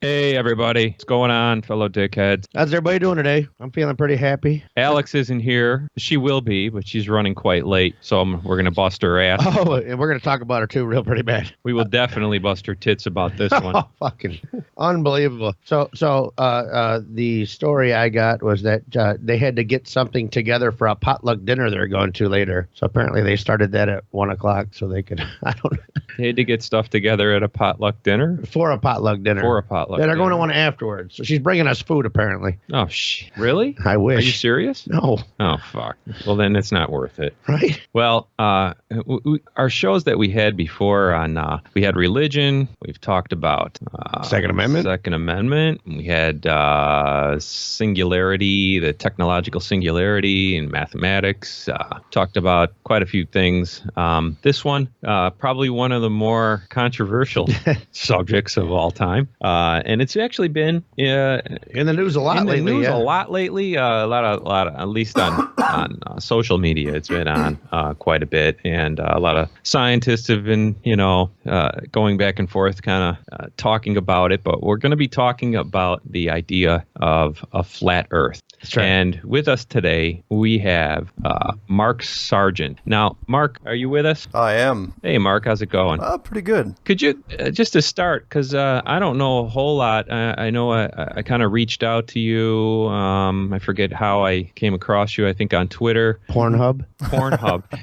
Hey, everybody. What's going on, fellow dickheads? How's everybody doing today? I'm feeling pretty happy. Alex isn't here. She will be, but she's running quite late, so we're going to bust her ass. Oh, and we're going to talk about her, too, real pretty bad. We will definitely bust her tits about this one. Oh, fucking unbelievable. So, the story I got was that they had to get something together for a potluck dinner they're going to later. So apparently they started that at 1 o'clock so they could, I don't know. They had to get stuff together at a potluck dinner? For a potluck dinner. For a potluck They're dinner. going to one afterwards. So she's bringing us food, apparently. Oh, really? I wish. Are you serious? No. Oh, fuck. Well, then it's not worth it. Right? Well, our shows that we had before we had religion. We've talked about Second Amendment. Second Amendment. We had singularity, the technological singularity in mathematics. Talked about quite a few things. This one, probably one of the more controversial subjects of all time. And it's actually been in the news a lot lately. A lot lately. A lot of at least on social media, it's been on quite a bit, and a lot of scientists have been, going back and forth, kind of talking about it. But we're going to be talking about the idea of a flat Earth. That's right. And with us today, we have Mark Sargen. Now, Mark, are you with us? I am. Hey, Mark, how's it going? Pretty good. Could you, just to start, because I don't know a whole lot. I know I kind of reached out to you. I forget how I came across you. I think on Twitter. Pornhub.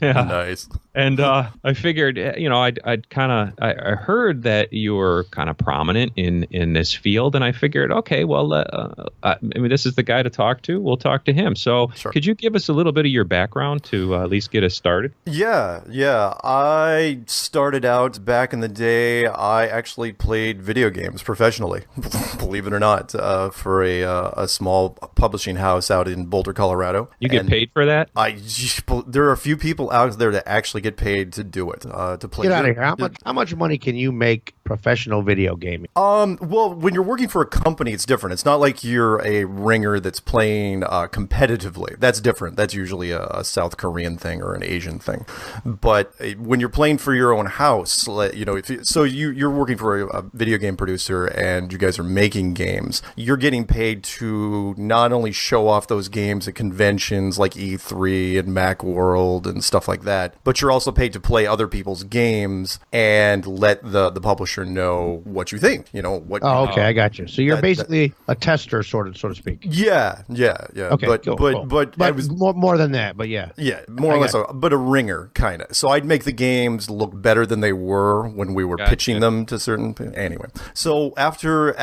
Yeah. Nice. And I figured, I'd kind of, I heard that you were kind of prominent in this field, and I figured, okay, well, this is the guy to talk to. We'll talk to him. So Sure. Could you give us a little bit of your background to at least get us started? Yeah. I started out back in the day. I actually played video games professionally, believe it or not, for a small publishing house out in Boulder, Colorado. You get paid for that? There are a few people out there that actually get paid to do it, to play. Get out of here. How much money can you make professional video gaming? Well, when you're working for a company, it's different. It's not like you're a ringer that's playing competitively. That's different. That's usually a South Korean thing or an Asian thing. But when you're playing for your own house, you're working for a video game producer and you guys are making games, you're getting paid to not only show off those games at conventions like E3 and Macworld and stuff like that, but you're also paid to play other people's games and let the publisher know what you think. Oh, okay, I got you. So you're basically a tester, so to speak. Yeah. Okay, cool. But I was more than that. But yeah, more or less, but a ringer kind of. So I'd make the games look better than they were when we were pitching them to certain. Anyway, so after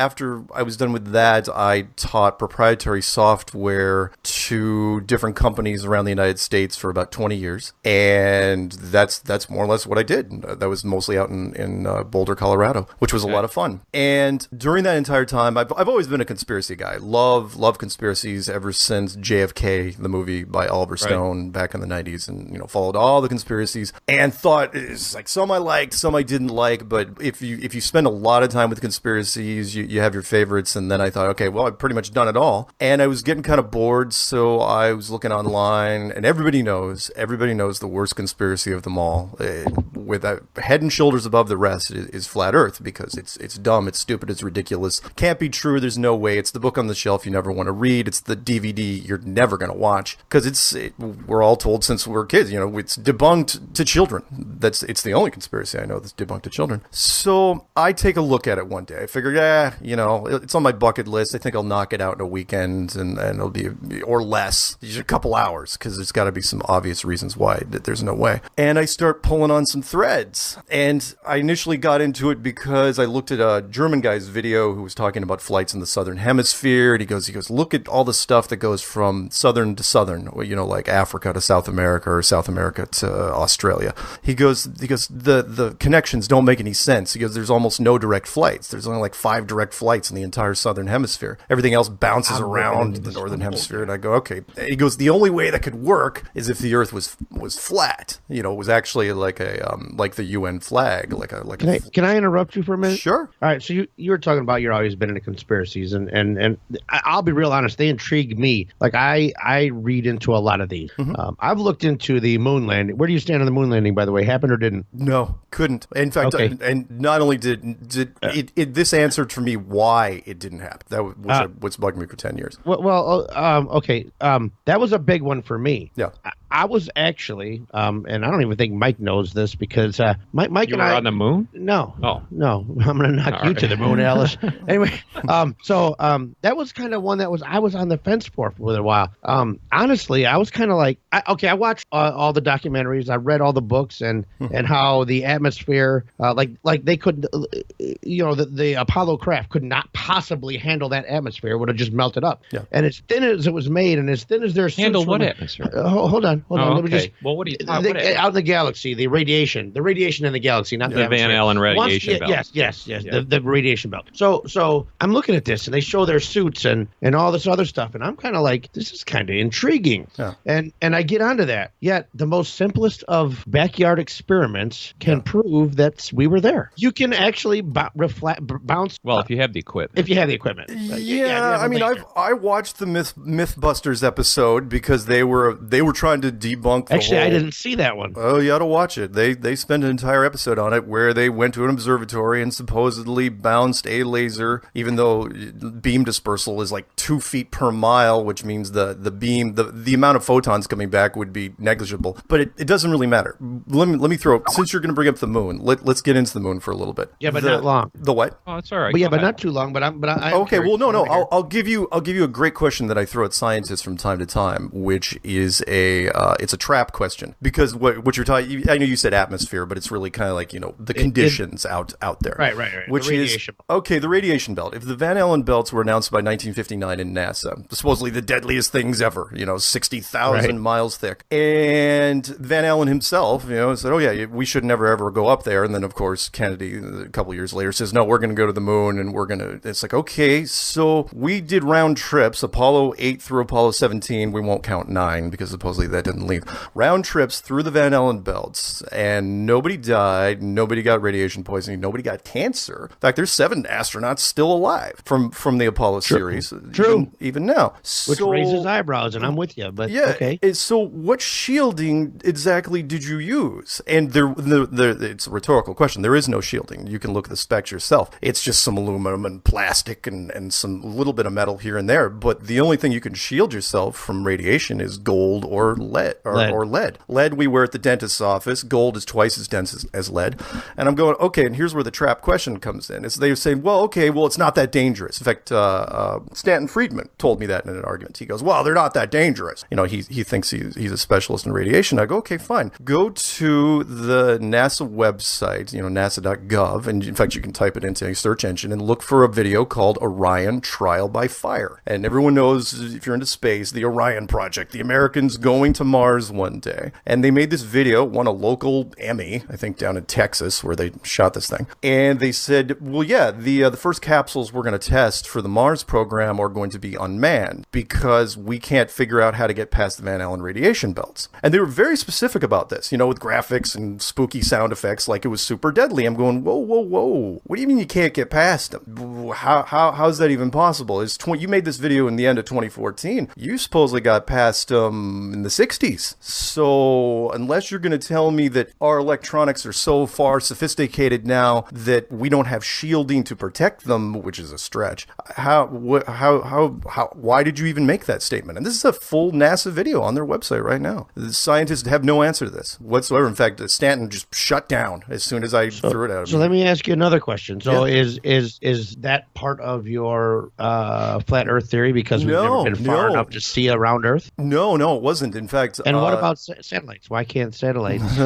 I was done with that, I taught proprietary software to different companies around the United States for about 20 years, and that's more or less what I did. That was mostly out in Boulder, Colorado, which was a lot of fun. And during that entire time, I've always been a conspiracy guy. Love conspiracies ever since JFK, the movie by Oliver Stone back in the 90s, and followed all the conspiracies and thought it's like some I liked, some I didn't like. But if you spend a lot of time with conspiracies, you have your favorites. And then I thought, okay, well, I've pretty much done it all, and I was getting kind of bored, so I was looking online, and everybody knows the worst conspiracy of them all, with a head and shoulders above the rest, is flat Earth, because it's dumb, it's stupid, it's ridiculous, can't be true, there's no way, it's the book on the shelf you never want to read, it's the DVD you're never going to watch, because we're all told since we're kids, it's debunked to children. It's the only conspiracy I know that's debunked to children. So I take a look at it one day. I figure, it's on my bucket list. I think I'll knock it out in a weekend, and it'll be, or less, a couple hours, because there's got to be some obvious reasons why there's no way. And I start pulling on some threads, and I initially got into it because I looked at a German guy's video who was talking about flights in the southern hemisphere, and he goes, look at all the stuff that goes from southern to southern, like Africa to South America, or South America to Australia. He goes, the connections don't make any sense. He goes, there's almost no direct flights. There's only like 5 direct flights in the entire southern hemisphere. Everything else bounces around the northern hemisphere. And I go, okay. He goes, the only way that could work is if the Earth was flat. You know, it was actually like a like the UN flag, Can I interrupt you for a minute? Sure. All right. So you were talking about you're always been into conspiracies, and I'll be real honest, they intrigue me. Like I read into a lot of these. I've looked into the moon landing. Where do you stand on the moon landing, by the way? Happened or didn't? No, couldn't. In fact, and not only did this answered for me why it didn't happen. That was what's bugged me for 10 years. Okay. That was a big one for me. Yeah. I was actually, and I don't even think Mike knows this because Mike you and were I on the moon. No. Oh no, I'm gonna knock you to the moon, Alice. Anyway, that was kind of one that I was on the fence for a while. Honestly, I was kind of like, I watched all the documentaries, I read all the books, and how the atmosphere, like they could, the Apollo craft could not possibly handle that atmosphere; it would have just melted up. Yeah. And as thin as it was made, and as thin as their suits handle were what made, atmosphere? Hold on. Oh, Let me okay. just. Well, what do you out in the galaxy, the radiation in the galaxy, not the Van Allen radiation belt. Yes, yeah. the radiation belt. So I'm looking at this, and they show their suits and all this other stuff, and I'm kind of like, this is kind of intriguing. Yeah. And I get onto that. Yet the most simplest of backyard experiments can prove that we were there. You can actually bounce. Well, if you have the equipment. If you have the equipment. I mean, I watched the Mythbusters episode because they were trying to debunk the Actually, I didn't see that one. Oh, you ought to watch it. They spend an entire episode on it where they went to an observatory and supposedly bounced a laser, even though beam dispersal is like 2 feet per mile, which means the beam, the amount of photons coming back would be negligible. But it doesn't really matter. Let me throw, since you're going to bring up the moon, let's get into the moon for a little bit. Yeah, but not long. The what? Oh, it's all right. But not too long. But I'm okay. curious. Well, no. I'll give you a great question that I throw at scientists from time to time, which is it's a trap question, because what you're talking, I know you said atmosphere, but it's really kind of like, the conditions out there. Right. Which the is the radiation belt. If the Van Allen belts were announced by 1959 in NASA, supposedly the deadliest things ever, 60,000 miles thick, and Van Allen himself, said, oh yeah, we should never ever go up there, and then of course Kennedy a couple years later says, no, we're going to go to the moon, and it's like, okay, so we did round trips, Apollo 8 through Apollo 17, we won't count 9 because supposedly that didn't leave, round trips through the Van Allen belts, and nobody died, nobody got radiation poisoning, nobody got cancer. In fact, there's 7 astronauts still alive from the Apollo series. True. Even now. Which raises eyebrows, and I'm with you, but yeah, okay. So what shielding exactly did you use? And it's a rhetorical question. There is no shielding. You can look at the specs yourself. It's just some aluminum and plastic and some little bit of metal here and there. But the only thing you can shield yourself from radiation is gold or lead. Or lead. Lead we wear at the dentist's office. Gold is twice as dense as lead. And I'm going, okay, and here's where the trap question comes in. Is they say, well, it's not that dangerous. In fact, Stanton Friedman told me that in an argument. He goes, well, they're not that dangerous. He thinks he's a specialist in radiation. I go, okay, fine. Go to the NASA website, nasa.gov, and in fact, you can type it into a search engine and look for a video called Orion Trial by Fire. And everyone knows, if you're into space, the Orion project, the Americans going to Mars one day. And they made this video, won a local Emmy, I think down in Texas, where they shot this thing. And they said, well, yeah, the first capsules we're going to test for the Mars program are going to be unmanned because we can't figure out how to get past the Van Allen radiation belts. And they were very specific about this, with graphics and spooky sound effects like it was super deadly. I'm going, whoa. What do you mean you can't get past them? How's that even possible? You made this video in the end of 2014. You supposedly got past in the 60s. So unless you're going to tell me that our electronics are so far sophisticated now that we don't have shielding to protect them, which is a stretch, why did you even make that statement? And this is a full NASA video on their website right now. The scientists have no answer to this whatsoever. In fact, Stanton just shut down as soon as I threw it at him. So let me ask you another question. So is that part of your flat Earth theory because we've never been far enough to see around Earth? No, it wasn't. In fact, fact, And what about satellites? Why can't satellites?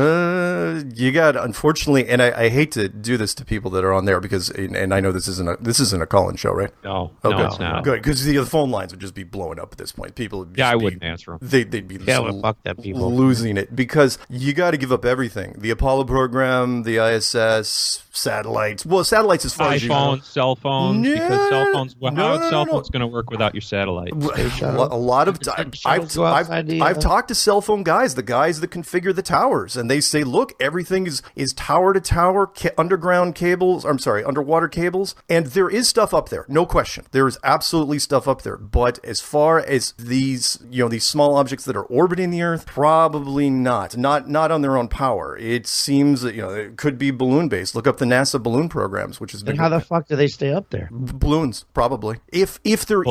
You got, unfortunately, and I hate to do this to people that are on there because, and I know this isn't a call-in show, right? No, okay. No, it's not. Good, because the phone lines would just be blowing up at this point. People would I wouldn't answer them. They'd be fuck them people. losing it because you got to give up everything. The Apollo program, the ISS, satellites. Well, satellites as far as you know. Cell phones, because cell phones. Well, how are cell no. phones going to work without your satellite? A lot of times, I've talked to cell phone guys, the guys that configure the towers, and they say, look, everything is tower to tower, underground cables. I'm sorry, underwater cables, and there is stuff up there, no question. There is absolutely stuff up there. But as far as these small objects that are orbiting the Earth, probably not on their own power. It seems that it could be balloon based. Look up the NASA balloon programs, which has been. And how the fuck do they stay up there? Balloons, probably. If they're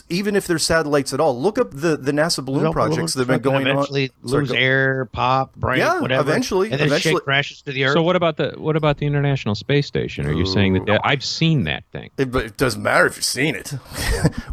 even if they're satellites at all, look up the NASA balloon projects that have been going on. Eventually lose air, pop, break, whatever. Eventually, and then shit crashes to the Earth. So what about the International Space Station? Are you saying that I've seen that thing? But it doesn't matter if you've seen it.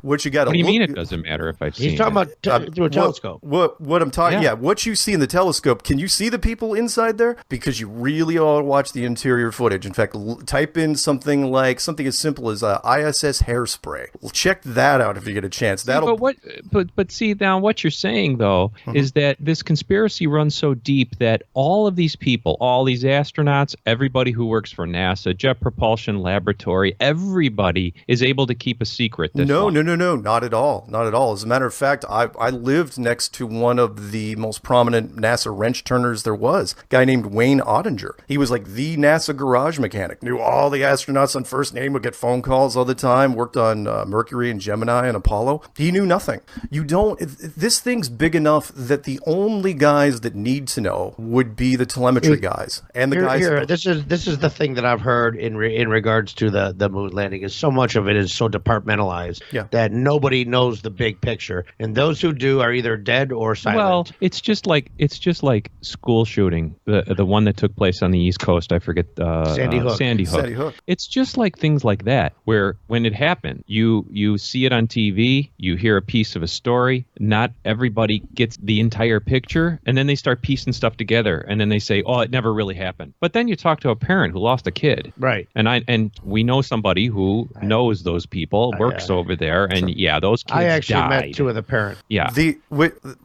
What you got? What do you mean it doesn't matter if I've seen it? He's talking about through a telescope. What I'm talking? Yeah, what you see in the telescope. Can you see the people inside there? Because you really ought to watch the interior footage. In fact, type in something as simple as ISS hairspray. Check that out if you get a chance. But see now what you're saying though is that this conspiracy runs so deep that all of these people, all these astronauts, everybody who works for NASA, Jet Propulsion Laboratory, everybody is able to keep a secret. No, not at all. Not at all. As a matter of fact, I lived next to one of the most prominent NASA wrench turners there was, a guy named Wayne Ottinger. He was like the NASA garage mechanic, knew all the astronauts on first name, would get phone calls all the time, worked on Mercury and Gemini and Apollo. He knew nothing. This thing's big enough that the only guys that need to know would be the telemetry guys and the guys. This is the thing that I've heard in regards to the moon landing is so much of it is so departmentalized that nobody knows the big picture, and those who do are either dead or silent. Well, it's just like school shooting, the one that took place on the East Coast. I forget Sandy Hook. Sandy Hook. It's just like things like that, where when it happened, you see it on TV, you hear a piece of a story. Not everybody gets the entire picture, and then they start piecing stuff together, and then they say, "Oh, it never really happened." But then you talk to a parent who lost a kid, right? And we know somebody who knows those people, works over there, and those kids I actually died. met two of the parents. Yeah.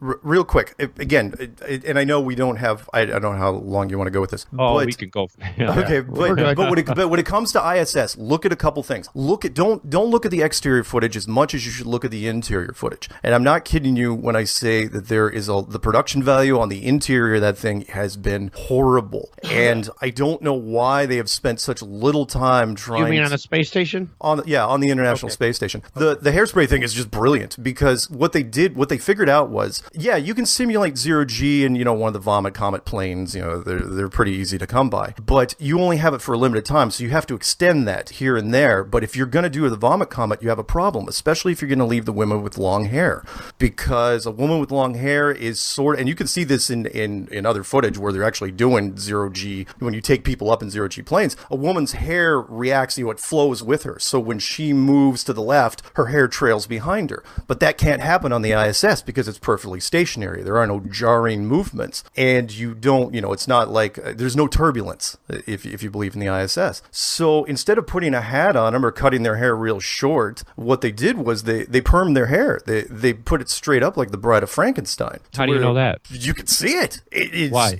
Real quick, again, and I know we don't have. I don't know how long you want to go with this. Oh, we could go. Okay, but when it comes to ISS, look at a couple things. Don't look at the exterior footage as much as you should look at the interior footage. And I'm not kidding you when I say that there is the production value on the interior of that thing has been horrible. And I don't know why they have spent such little time trying. You mean on a space station? On the International Space Station. The hairspray thing is just brilliant because what they figured out was, you can simulate zero G and one of the Vomit Comet planes. They're pretty easy to come by, but you only have it for a limited time, so you have to extend that here and there. But if you're going to do the Vomit Comet, you have a problem, especially if you're going to leave the women with long hair, because a woman with long hair is and you can see this in other footage where they're actually doing zero G. When you take people up in zero G planes, a woman's hair reacts, it flows with her. So when she moves to the left, her hair trails behind her. But that can't happen on the ISS because it's perfectly stationary. There are no jarring movements, and you don't, it's not like there's no turbulence if you believe in the ISS. So instead of putting a hat on them or cutting their hair real short, what they did was they permed their hair. They put it straight up like the Bride of Frankenstein. How do you know that? You can see it. Why?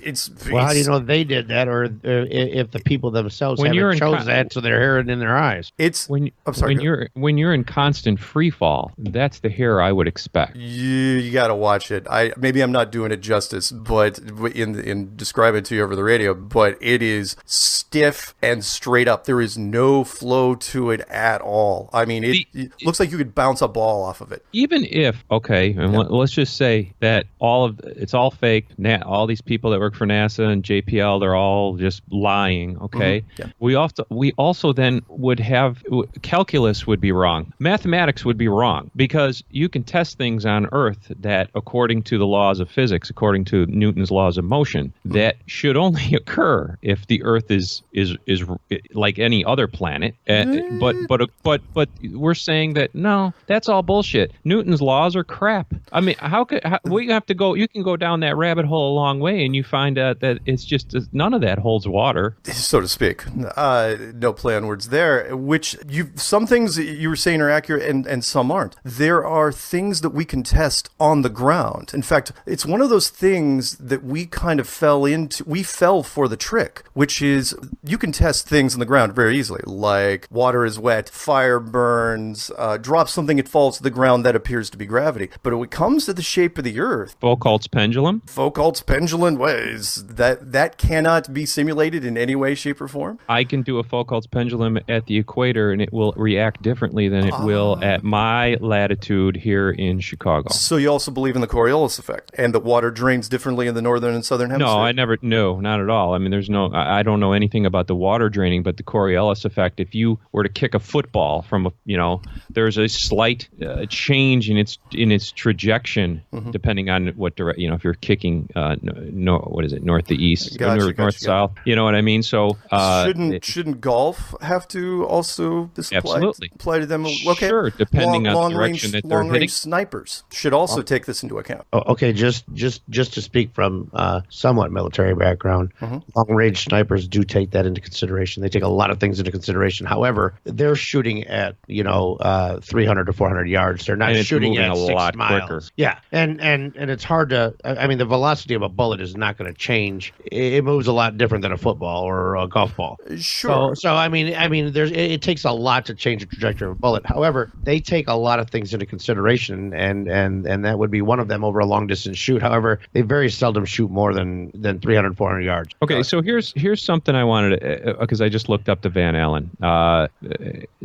How do you know they did that, or if the people themselves haven't chose that, so their hair is in their eyes? When you're in constant free fall, that's the hair I would expect. You got to watch it. Maybe I'm not doing it justice, but in describing it to you over the radio, but it is stiff and straight up. There is no flow to it at all. I mean, it looks like you could bounce a ball off of it. Even if, let's just say that it's all fake. All these people that work for NASA and JPL, they're all just lying. Okay. Mm-hmm. Yeah. We also then would have calculus would be wrong. Mathematics would be wrong because you can test things on Earth that, according to the laws of physics, according to Newton's laws of motion, that should only occur if the Earth is like any other planet. But we're saying that no, that's all bullshit. Newton's laws are crap. I mean, we have have to go. You can go down that rabbit hole a long way, and you find out that it's just none of that holds water, so to speak. No play on words there. Which some things you were saying are accurate, and some aren't. There are things that we can test on the ground. In fact, it's one of those things that we kind of fell into. We fell for the trick, which is you can test things on the ground very easily, like water is wet, fire burns, drop something, it falls to the ground, that appears to be gravity. But when it comes to the shape of the Earth, Foucault's pendulum ways that cannot be simulated in any way, shape, or form. I can do a Foucault's pendulum at the equator, and it will react differently than it will at my latitude here in Chicago. So you also believe in the Coriolis effect, and that water drains differently in the northern and southern hemisphere? No, not at all. I mean, I don't know anything about the water draining, but the Coriolis effect, if you were to kick a football from there's a slight change in its trajectory, depending on what direction, if you're kicking, north to east, north south, you know what I mean? So shouldn't golf have to also apply to them? Okay. Sure, depending on the direction that they're hitting. Snipers should also take this into account. Okay, just to speak from somewhat military background, long-range snipers do take that into consideration. They take a lot of things into consideration. However, they're shooting at 300 to 400 yards. They're not shooting at 6 miles. Quicker. Yeah, and it's hard to. I mean, the velocity of a bullet is not going to change. It moves a lot different than a football or a golf ball. Sure. So I mean, it takes a lot to change the trajectory of a bullet. However, they take a lot of things into consideration, and that would be one of them over a long distance shoot. However, they very seldom shoot more than 300, 400 yards. Okay, so here's something I wanted to, because I just looked up the Van Allen.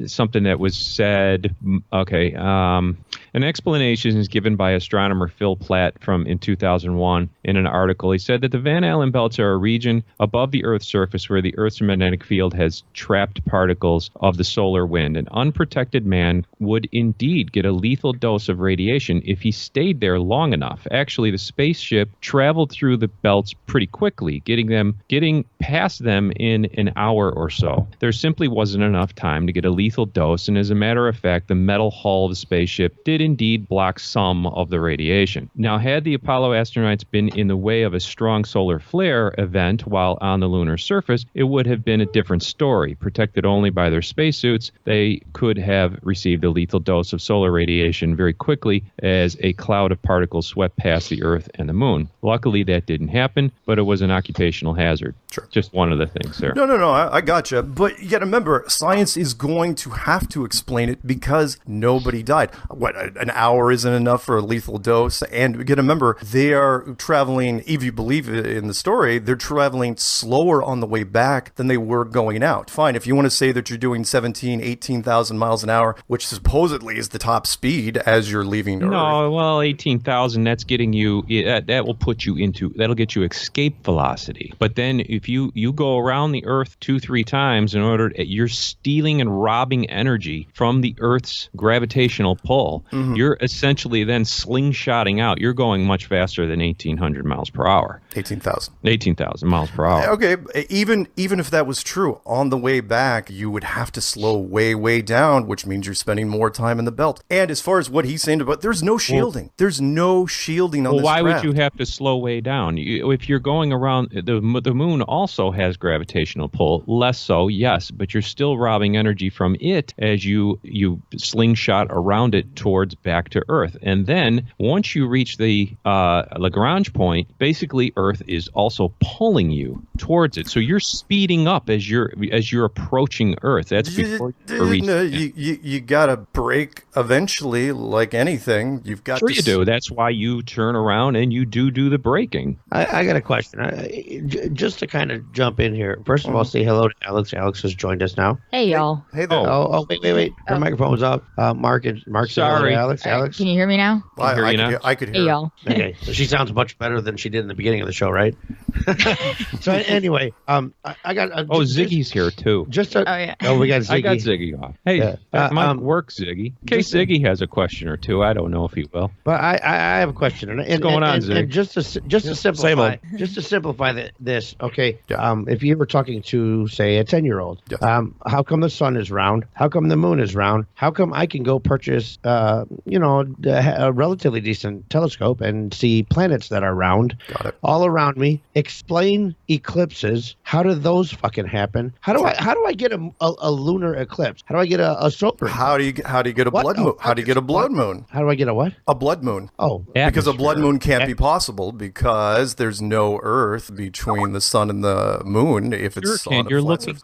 Something that was said. Okay, an explanation is given by astronomer Phil Platt in 2001 in an article. He said that the Van Allen belts are a region above the Earth's surface where the Earth's magnetic field has trapped particles of the solar wind. An unprotected man would indeed get a lethal dose of radiation if he stayed there long enough. Actually, the spaceship traveled through the belts pretty quickly, getting past them in an hour or so. There simply wasn't enough time to get a lethal dose, and as a matter of fact, the metal hull of the spaceship did indeed block some of the radiation. Now, had the Apollo astronauts been in the way of a strong solar flare event while on the lunar surface, it would have been a different story. Protected only by their spacesuits, they could have received a lethal dose of solar radiation very quickly as a cloud of particles swept past the Earth and the Moon. Luckily, that didn't happen, but it was an occupational hazard. Sure. Just one of the things there. No, I gotcha. But you got to remember, science is going to have to explain it because nobody died. An hour isn't enough for a lethal dose. And you got to remember, they are traveling, if you believe in the story, they're traveling slower on the way back than they were going out. Fine, if you want to say that you're doing 18,000 miles an hour, which supposedly is the top speed as you're leaving Earth. No, well, 18,000, that's getting you, that'll get you escape velocity. But then if you go around the Earth 2-3 times you're stealing and robbing energy from the Earth's gravitational pull. You're essentially then slingshotting out. You're going much faster than 1,800 miles per hour. 18,000 miles per hour. Okay, even if that was true, on the way back, you would have to slow way down, which means you're spending more time in the belt. And as far as what he's saying about, there's no shielding. There's no shielding on this why craft. Would you have to slow way down? If you're going around, the Moon also has gravitational pull. Less so, yes, but you're still robbing energy from it as you slingshot around it towards back to Earth. And then once you reach the Lagrange point, basically Earth is also pulling you towards it. So you're speeding up as you're approaching Earth. That's before you reach. You gotta brake eventually, like anything. You've got. Sure, you do. That's why you turn around and you do the braking. I got a question. Just to kind of jump in here. First of all, say hello to Alex. Alex has joined us now. Hey, y'all. Hey there. Oh, wait. Her microphone was off. Mark, sorry, Alex. Alex, can you hear me now? I could hear. Hey, y'all. Okay, so she sounds much better than she did in the beginning of the show, right? So anyway, I got. Ziggy's here too. We got Ziggy. I got Ziggy off. Hey, that might work, Ziggy. In case Ziggy has a question or two, I don't know if he will. But I have a question. What's going on, Ziggy? And just to simplify this, okay. Yeah. If you were talking to, say, a 10-year-old, how come the sun is round? How come the moon is round? How come I can go purchase, a relatively decent telescope telescope and see planets that are round. Got it. All around me. Explain eclipses. How do those fucking happen? How do I get a lunar eclipse? How do I get a solar? How do you get a blood moon? How do you get a blood moon? How do I get a what? A blood moon. Oh, because a blood moon can't be possible because there's no Earth between the sun and the moon. If it's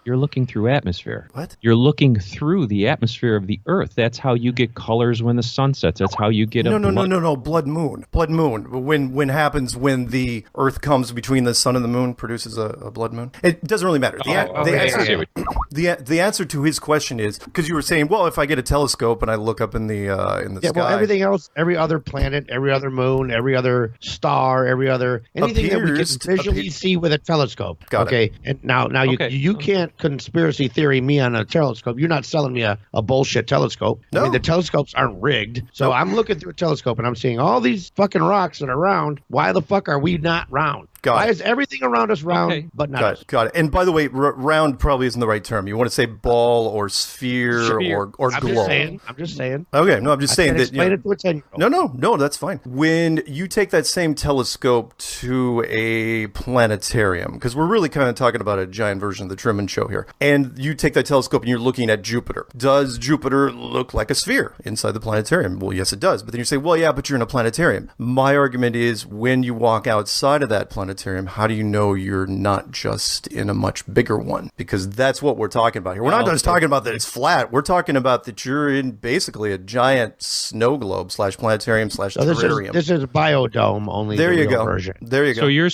you're looking through atmosphere. What? You're looking through the atmosphere of the Earth. That's how you get colors when the sun sets. That's how you get no. Blood moon. When happens when the Earth comes between the sun and the moon, produces a blood moon. It doesn't really matter. The answer to his question is because you were saying, well, if I get a telescope and I look up in the sky. Well, everything else, every other planet, every other moon, every other star, anything that we can visually see with a telescope. Got it. And now you can't conspiracy theory me on a telescope. You're not selling me a bullshit telescope. No. I mean, the telescopes aren't rigged. So I'm looking through a telescope and I'm seeing all these fucking rocks that are round. Why the fuck are we not round? Why is everything around us round, but not us? Got it. And by the way, round probably isn't the right term. You want to say ball or sphere. or globe. I'm just saying. Okay, no, I'm just saying that. Explain it to a 10-year-old. No, that's fine. When you take that same telescope to a planetarium, because we're really kind of talking about a giant version of the Truman Show here, and you take that telescope and you're looking at Jupiter. Does Jupiter look like a sphere inside the planetarium? Well, yes, it does. But then you say, well, yeah, but you're in a planetarium. My argument is when you walk outside of that planetarium, how do you know you're not just in a much bigger one? Because that's what we're talking about here. We're not just talking about that it's flat. We're talking about that you're in basically a giant snow globe / planetarium / terrarium. This is Biodome, only there the you real go. version. There you go. So you're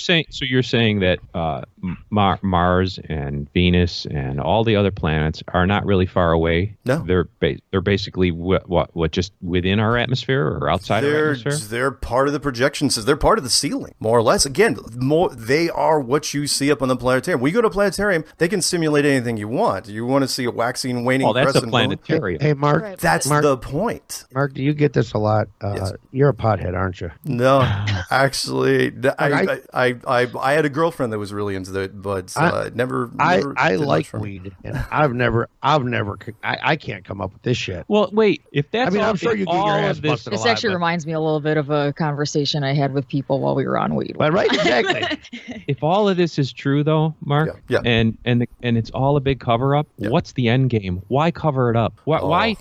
saying that Mars and Venus and all the other planets are not really far away. No, they're basically what just within our atmosphere or outside our atmosphere. They're part of the projection system. They're part of the ceiling, more or less. Again, they are what you see up on the planetarium. When you go to a planetarium, they can simulate anything you want. You want to see a waxing, waning that's crescent a planetarium. Hey, Mark. That's the point. Mark, do you get this a lot? Yes. You're a pothead, aren't you? No, actually, I had a girlfriend that was really into it, but never. I like weed, and I can't come up with this shit. Well, wait. If that's, I'm sure you get your ass busted. This actually reminds me a little bit of a conversation I had with people while we were on weed. Right, exactly. If all of this is true, though, Mark, and it's all a big cover up, what's the end game? Why cover it up? Why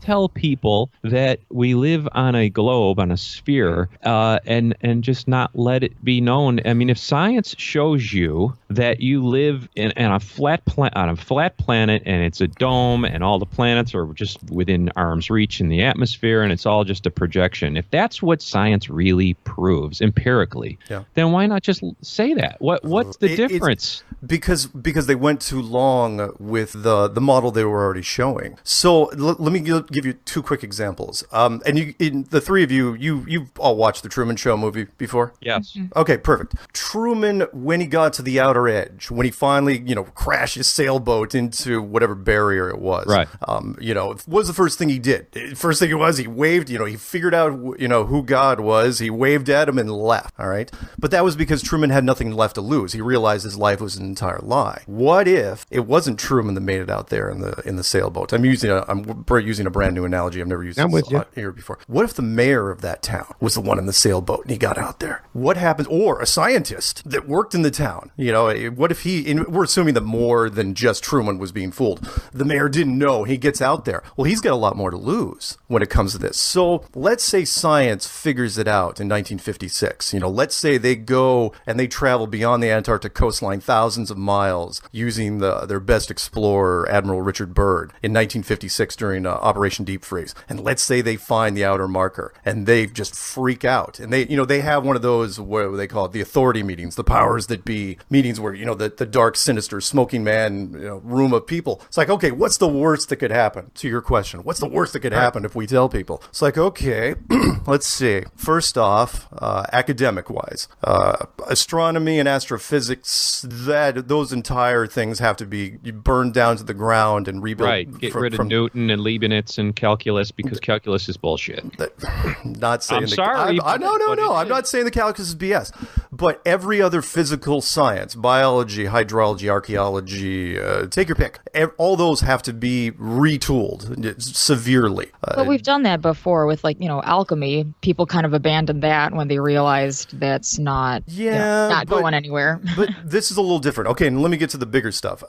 tell people that we live on a globe, on a sphere, and just not let it be known? I mean, if science shows you that you live on a flat planet and it's a dome and all the planets are just within arm's reach in the atmosphere and it's all just a projection, if that's what science really proves empirically, then why not just say that? What's the difference? Because they went too long with the model they were already showing. So let me give you two quick examples. And the three of you've all watched the Truman Show movie before? Yes. Okay, perfect. Truman, when he got to the outer edge, when he finally, crashed his sailboat into whatever barrier it was. Right. What was the first thing he did? First thing it was, he waved, he figured out, who God was. He waved at him and left. All right. But that was because Truman had nothing left to lose. He realized his life was an entire lie. What if it wasn't Truman that made it out there in the sailboat? I'm using a brand new analogy. I've never used this here before. What if the mayor of that town was the one in the sailboat and he got out there? What happens? Or a scientist that worked in the town. What if we're assuming that more than just Truman was being fooled. The mayor didn't know. He gets out there. Well, he's got a lot more to lose when it comes to this. So let's say science figures it out in 1956. Let's say they go and they travel beyond the Antarctic coastline thousands of miles using their best explorer, Admiral Richard Byrd, in 1956 during Operation Deep Freeze. And let's say they find the outer marker and they just freak out. And they have one of those, what they call it, the authority meetings, the powers that be meetings where, the dark, sinister, smoking man, room of people. It's like, okay, what's the worst that could happen? To your question, what's the worst that could happen if we tell people? It's like, okay, let's see. First off, academic-wise, astronomy and astrophysics, those entire things have to be burned down to the ground and rebuilt. Right. Get rid of Newton and Leibniz and calculus because calculus is bullshit. Not saying. I'm sorry. No. I'm not saying the calculus is BS. But every other physical science, biology, hydrology, archaeology, take your pick, all those have to be retooled severely. But we've done that before with, like, alchemy. People kind of abandoned that when they realized that's not going anywhere. But this is a little different. Okay, and let me get to the bigger stuff.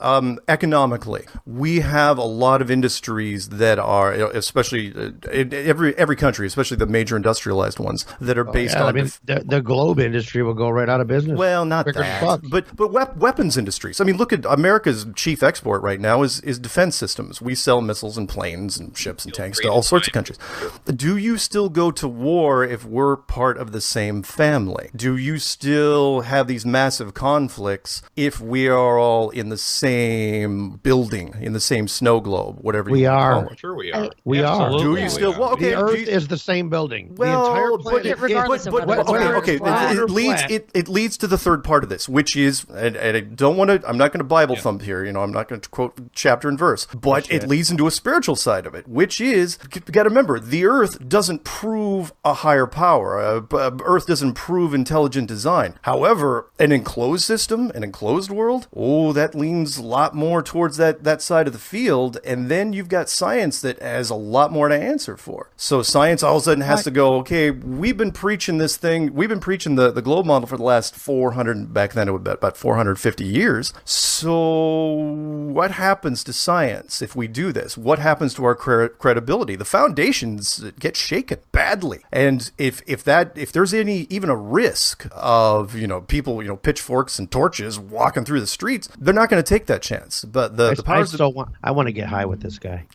Economically, we have a lot of industries that are, especially in every country, especially the major industrialized ones, that are based on. The globe industry will go right out of business. Well, not that, but weapons industries. I mean, look at America's chief export right now is defense systems. We sell missiles and planes and ships and tanks to all sorts of countries. Do you still go to war if we're part of the same family? Do you still have these massive conflicts if we are all in the same building, in the same snow globe, whatever we you are? call it? Sure, we are. We are. Do you still? Well, okay. The Earth is the same building. Well, the entire planet. Regardless of whether it's it leads to the third part of this, which is, and I don't want to. I'm not going to Bible thump here. I'm not going to quote chapter and verse, but it leads into a spiritual side of it, which is, you got to remember, the Earth doesn't prove a higher power. Earth doesn't prove intelligent design. However, an enclosed system, an enclosed world, that leans a lot more towards that side of the field. And then you've got science that has a lot more to answer for. So science all of a sudden has to go, okay, we've been preaching this thing. We've been preaching the globe model for the last 400, back then it would be about 450 years. So what happens to science if we do this? What happens to our credibility? The foundations get shaken badly. And if there's even a risk of, people, pitchforks and torches walking through the streets, they're not going to take that chance. But the powers I want to get high with this guy.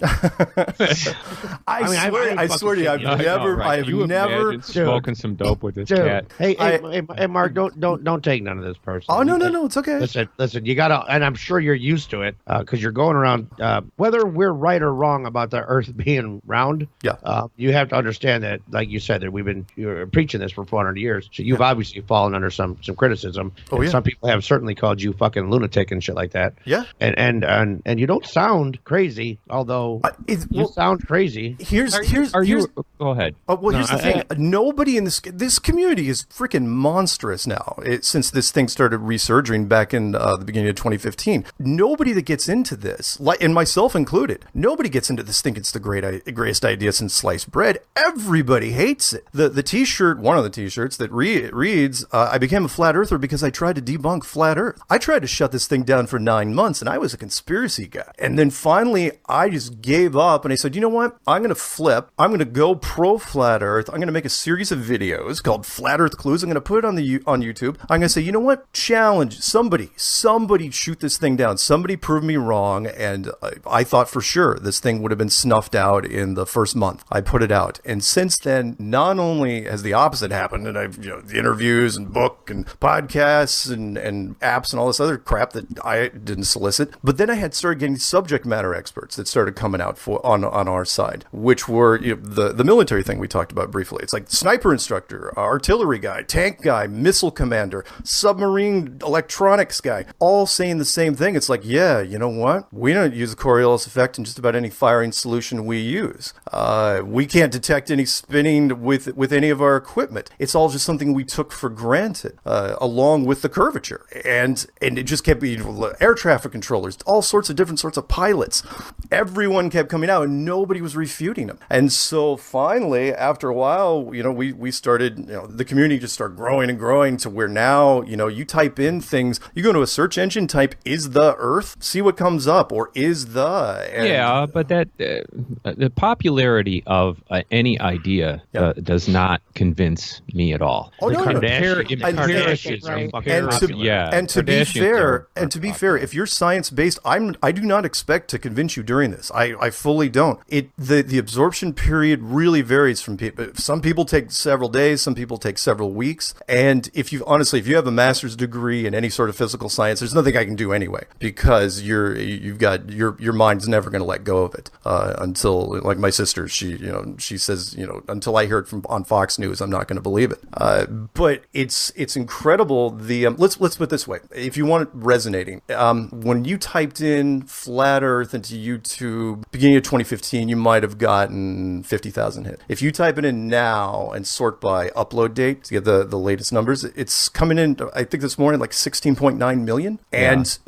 I swear to you, I've never smoking some dope with this cat. Hey, Mark, don't take none of this personally. Oh, no, it's okay. Listen, you gotta, and I'm sure you're used to it, because you're going around, whether we're right or wrong about the Earth being round. Yeah. You have to understand that, like you said, that you're preaching this for 400 years, so you've obviously fallen under some criticism. Oh, yeah. Some people have certainly called you fucking lunatic and shit like that. Yeah. And you don't sound crazy, although you sound crazy. Go ahead. Here's the thing. Nobody in this community is freaking monstrous now. Since this thing started resurging back in the beginning of 2015, nobody that gets into this, and myself included, nobody gets into this thinking it's the greatest idea since sliced bread. Everybody hates it. The T-shirt, one of the T-shirts that reads, "I became a flat earther because I tried to debunk flat Earth. I tried to shut this thing down for 9 months, and I was a conspiracy guy. And then finally, I just gave up, and I said, you know what? I'm going to flip. I'm going to go pro flat Earth. I'm going to make a series of videos called Flat Earth Clues. I'm going to put it on YouTube. I'm going to say, you know what? Challenge somebody shoot this thing down. Somebody prove me wrong. And I thought for sure this thing would have been snuffed out in the first month. I put it out, and since then, not only has the opposite happened, and I've the interviews and book and podcasts and apps and all this other crap that I didn't solicit, but then I started getting subject matter experts that started coming out on our side, which were the military thing we talked about briefly. It's like sniper instructor, artillery guy, tank guy, missile commander, submarine electronics guy, all saying the same thing. It's like, yeah, you know what? We don't use the Coriolis effect in just about any firing solution we use. We can't detect any spinning with any of our equipment. It's all just something we took for granted, along with the curvature. And it just kept being air traffic controllers, all sorts of different sorts of pilots. Everyone kept coming out, and nobody was refuting them. And so finally, after a while, we started, the community just started growing and growing to where now, you type in things, you go to a search engine, type "is the Earth," see what comes up, or "is the." Yeah, but that the popularity of any idea does not convince me at all. Oh, no, And to be fair, if you're science based, I do not expect to convince you during this. I fully don't. The absorption period really varies from people. Some people take several days, some people take several weeks. And if you have a master's degree in any sort of physical science, there's nothing I can do anyway, because your mind's never going to let go of it until, like my sister, she says, until I hear it on Fox News, I'm not going to believe it. But it's incredible. Let's put it this way: if you want it resonating, when you typed in flat Earth into YouTube beginning of 2015, you might have gotten 50,000 hits. If you type it in now and sort by upload date to get the latest numbers, followers. It's coming in, I think this morning, like 16.9 million. And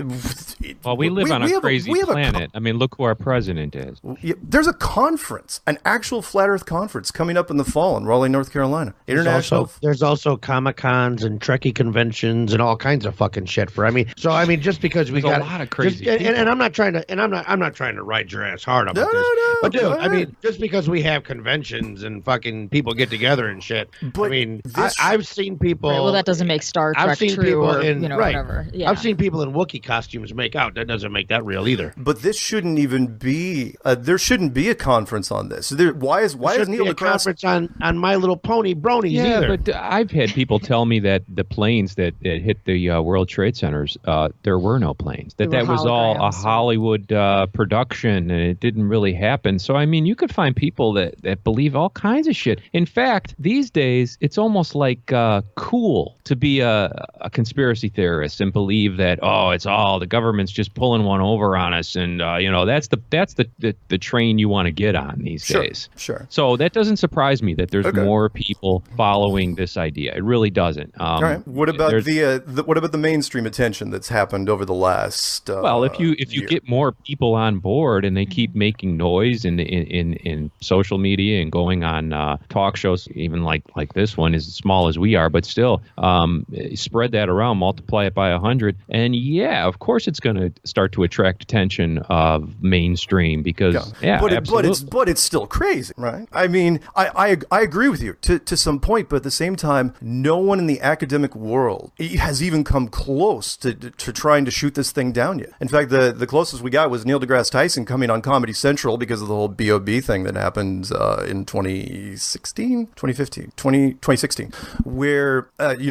well, we live on a crazy planet. I mean, look who our president is. There's a conference, an actual Flat Earth conference coming up in the fall in Raleigh, North Carolina. International. There's also Comic-Cons and Trekkie conventions and all kinds of fucking shit just because we got a lot of crazy and I'm not trying to ride your ass hard about this. But dude, I mean, just because we have conventions and fucking people get together and shit. But I mean, I've seen people. Right, well, that doesn't make Star Trek true or whatever. Yeah. I've seen people in Wookiee costumes make out. That doesn't make that real either. But this shouldn't even be. There shouldn't be a conference on this. Why is Neil deGrasse conference on My Little Pony bronies either? But I've had people tell me that the planes that hit the World Trade Centers, there were no planes. That was all a Hollywood production, and it didn't really happen. So I mean, you could find people that believe all kinds of shit. In fact, these days it's almost like cool to be a conspiracy theorist and believe that it's all the government's just pulling one over on us, and that's the train you want to get on these days. Sure. So that doesn't surprise me that there's more people following this idea. It really doesn't. All right. What about what about the mainstream attention that's happened over the last? Well, if you get more people on board and they keep making noise in social media and going on talk shows, even like this one, as small as we are, but still spread that around, multiply it by 100, and of course it's going to start to attract attention of mainstream because but it's still crazy, right? I mean, I agree with you to some point, but at the same time, no one in the academic world has even come close to trying to shoot this thing down yet. In fact, the closest we got was Neil deGrasse Tyson coming on Comedy Central because of the whole BOB thing that happened in 2016, where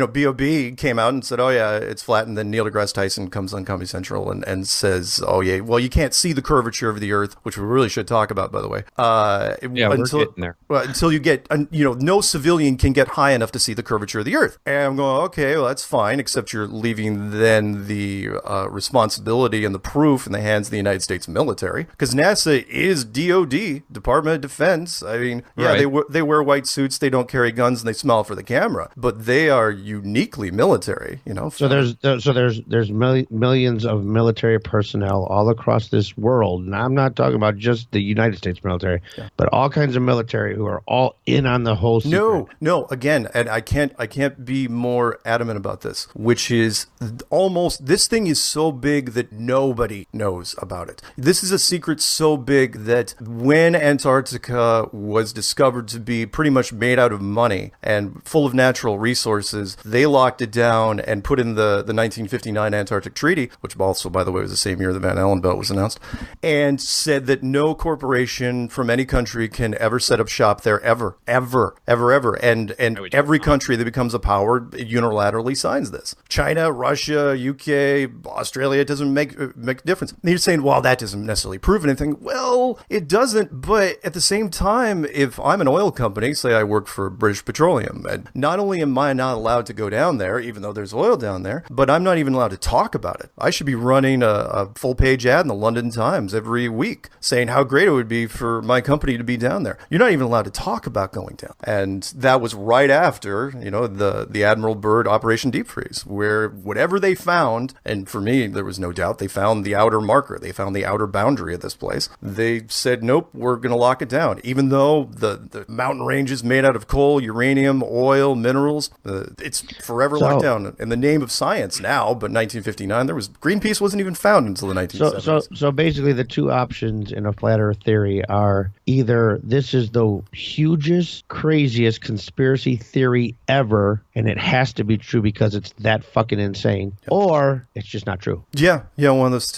BOB came out and said, oh yeah, it's flat, and then Neil deGrasse Tyson comes on Comedy Central and says, oh yeah, well, you can't see the curvature of the Earth, which we really should talk about, by the way. We're getting there. Well, until you get, no civilian can get high enough to see the curvature of the Earth. And I'm going, okay, well, that's fine, except you're leaving then the responsibility and the proof in the hands of the United States military, because NASA is DOD, Department of Defense. I mean, they wear white suits, they don't carry guns, and they smile for the camera, but they are uniquely military, So there's millions of military personnel all across this world, and I'm not talking about just the United States military, but all kinds of military who are all in on the whole secret. No, again, and I can't be more adamant about this, which is almost, this thing is so big that nobody knows about it. This is a secret so big that when Antarctica was discovered to be pretty much made out of money and full of natural resources, they locked it down and put in the 1959 Antarctic Treaty, which also, by the way, was the same year the Van Allen Belt was announced, and said that no corporation from any country can ever set up shop there ever. And every country that becomes a power unilaterally signs this. China, Russia, UK, Australia, it doesn't make a difference. And you're saying, well, that doesn't necessarily prove anything. Well, it doesn't, but at the same time, if I'm an oil company, say I work for British Petroleum, and not only am I not allowed to go down there, even though there's oil down there, but I'm not even allowed to talk about it. I should be running a full-page ad in the London Times every week saying how great it would be for my company to be down there. You're not even allowed to talk about going down. And that was right after, the Admiral Byrd Operation Deep Freeze, where whatever they found, and for me, there was no doubt, they found the outer marker. They found the outer boundary of this place. They said, nope, we're going to lock it down. Even though the mountain range is made out of coal, uranium, oil, minerals, it's forever locked down in the name of science now. But 1959, Greenpeace wasn't even found until the 1970s. So basically the two options in a flat earth theory are either this is the hugest, craziest conspiracy theory ever, and it has to be true because it's that fucking insane, or it's just not true. Yeah, one of those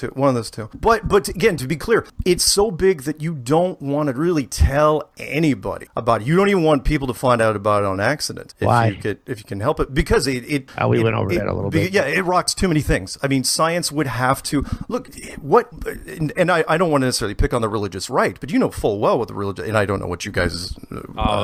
two. But again, to be clear, it's so big that you don't want to really tell anybody about it. You don't even want people to find out about it on accident. Why? If you can help it, because we went over that a little bit. Yeah, it rocks too many things. I mean, science would have to look and I don't want to necessarily pick on the religious right, but you know full well what the religion, and I don't know what you guys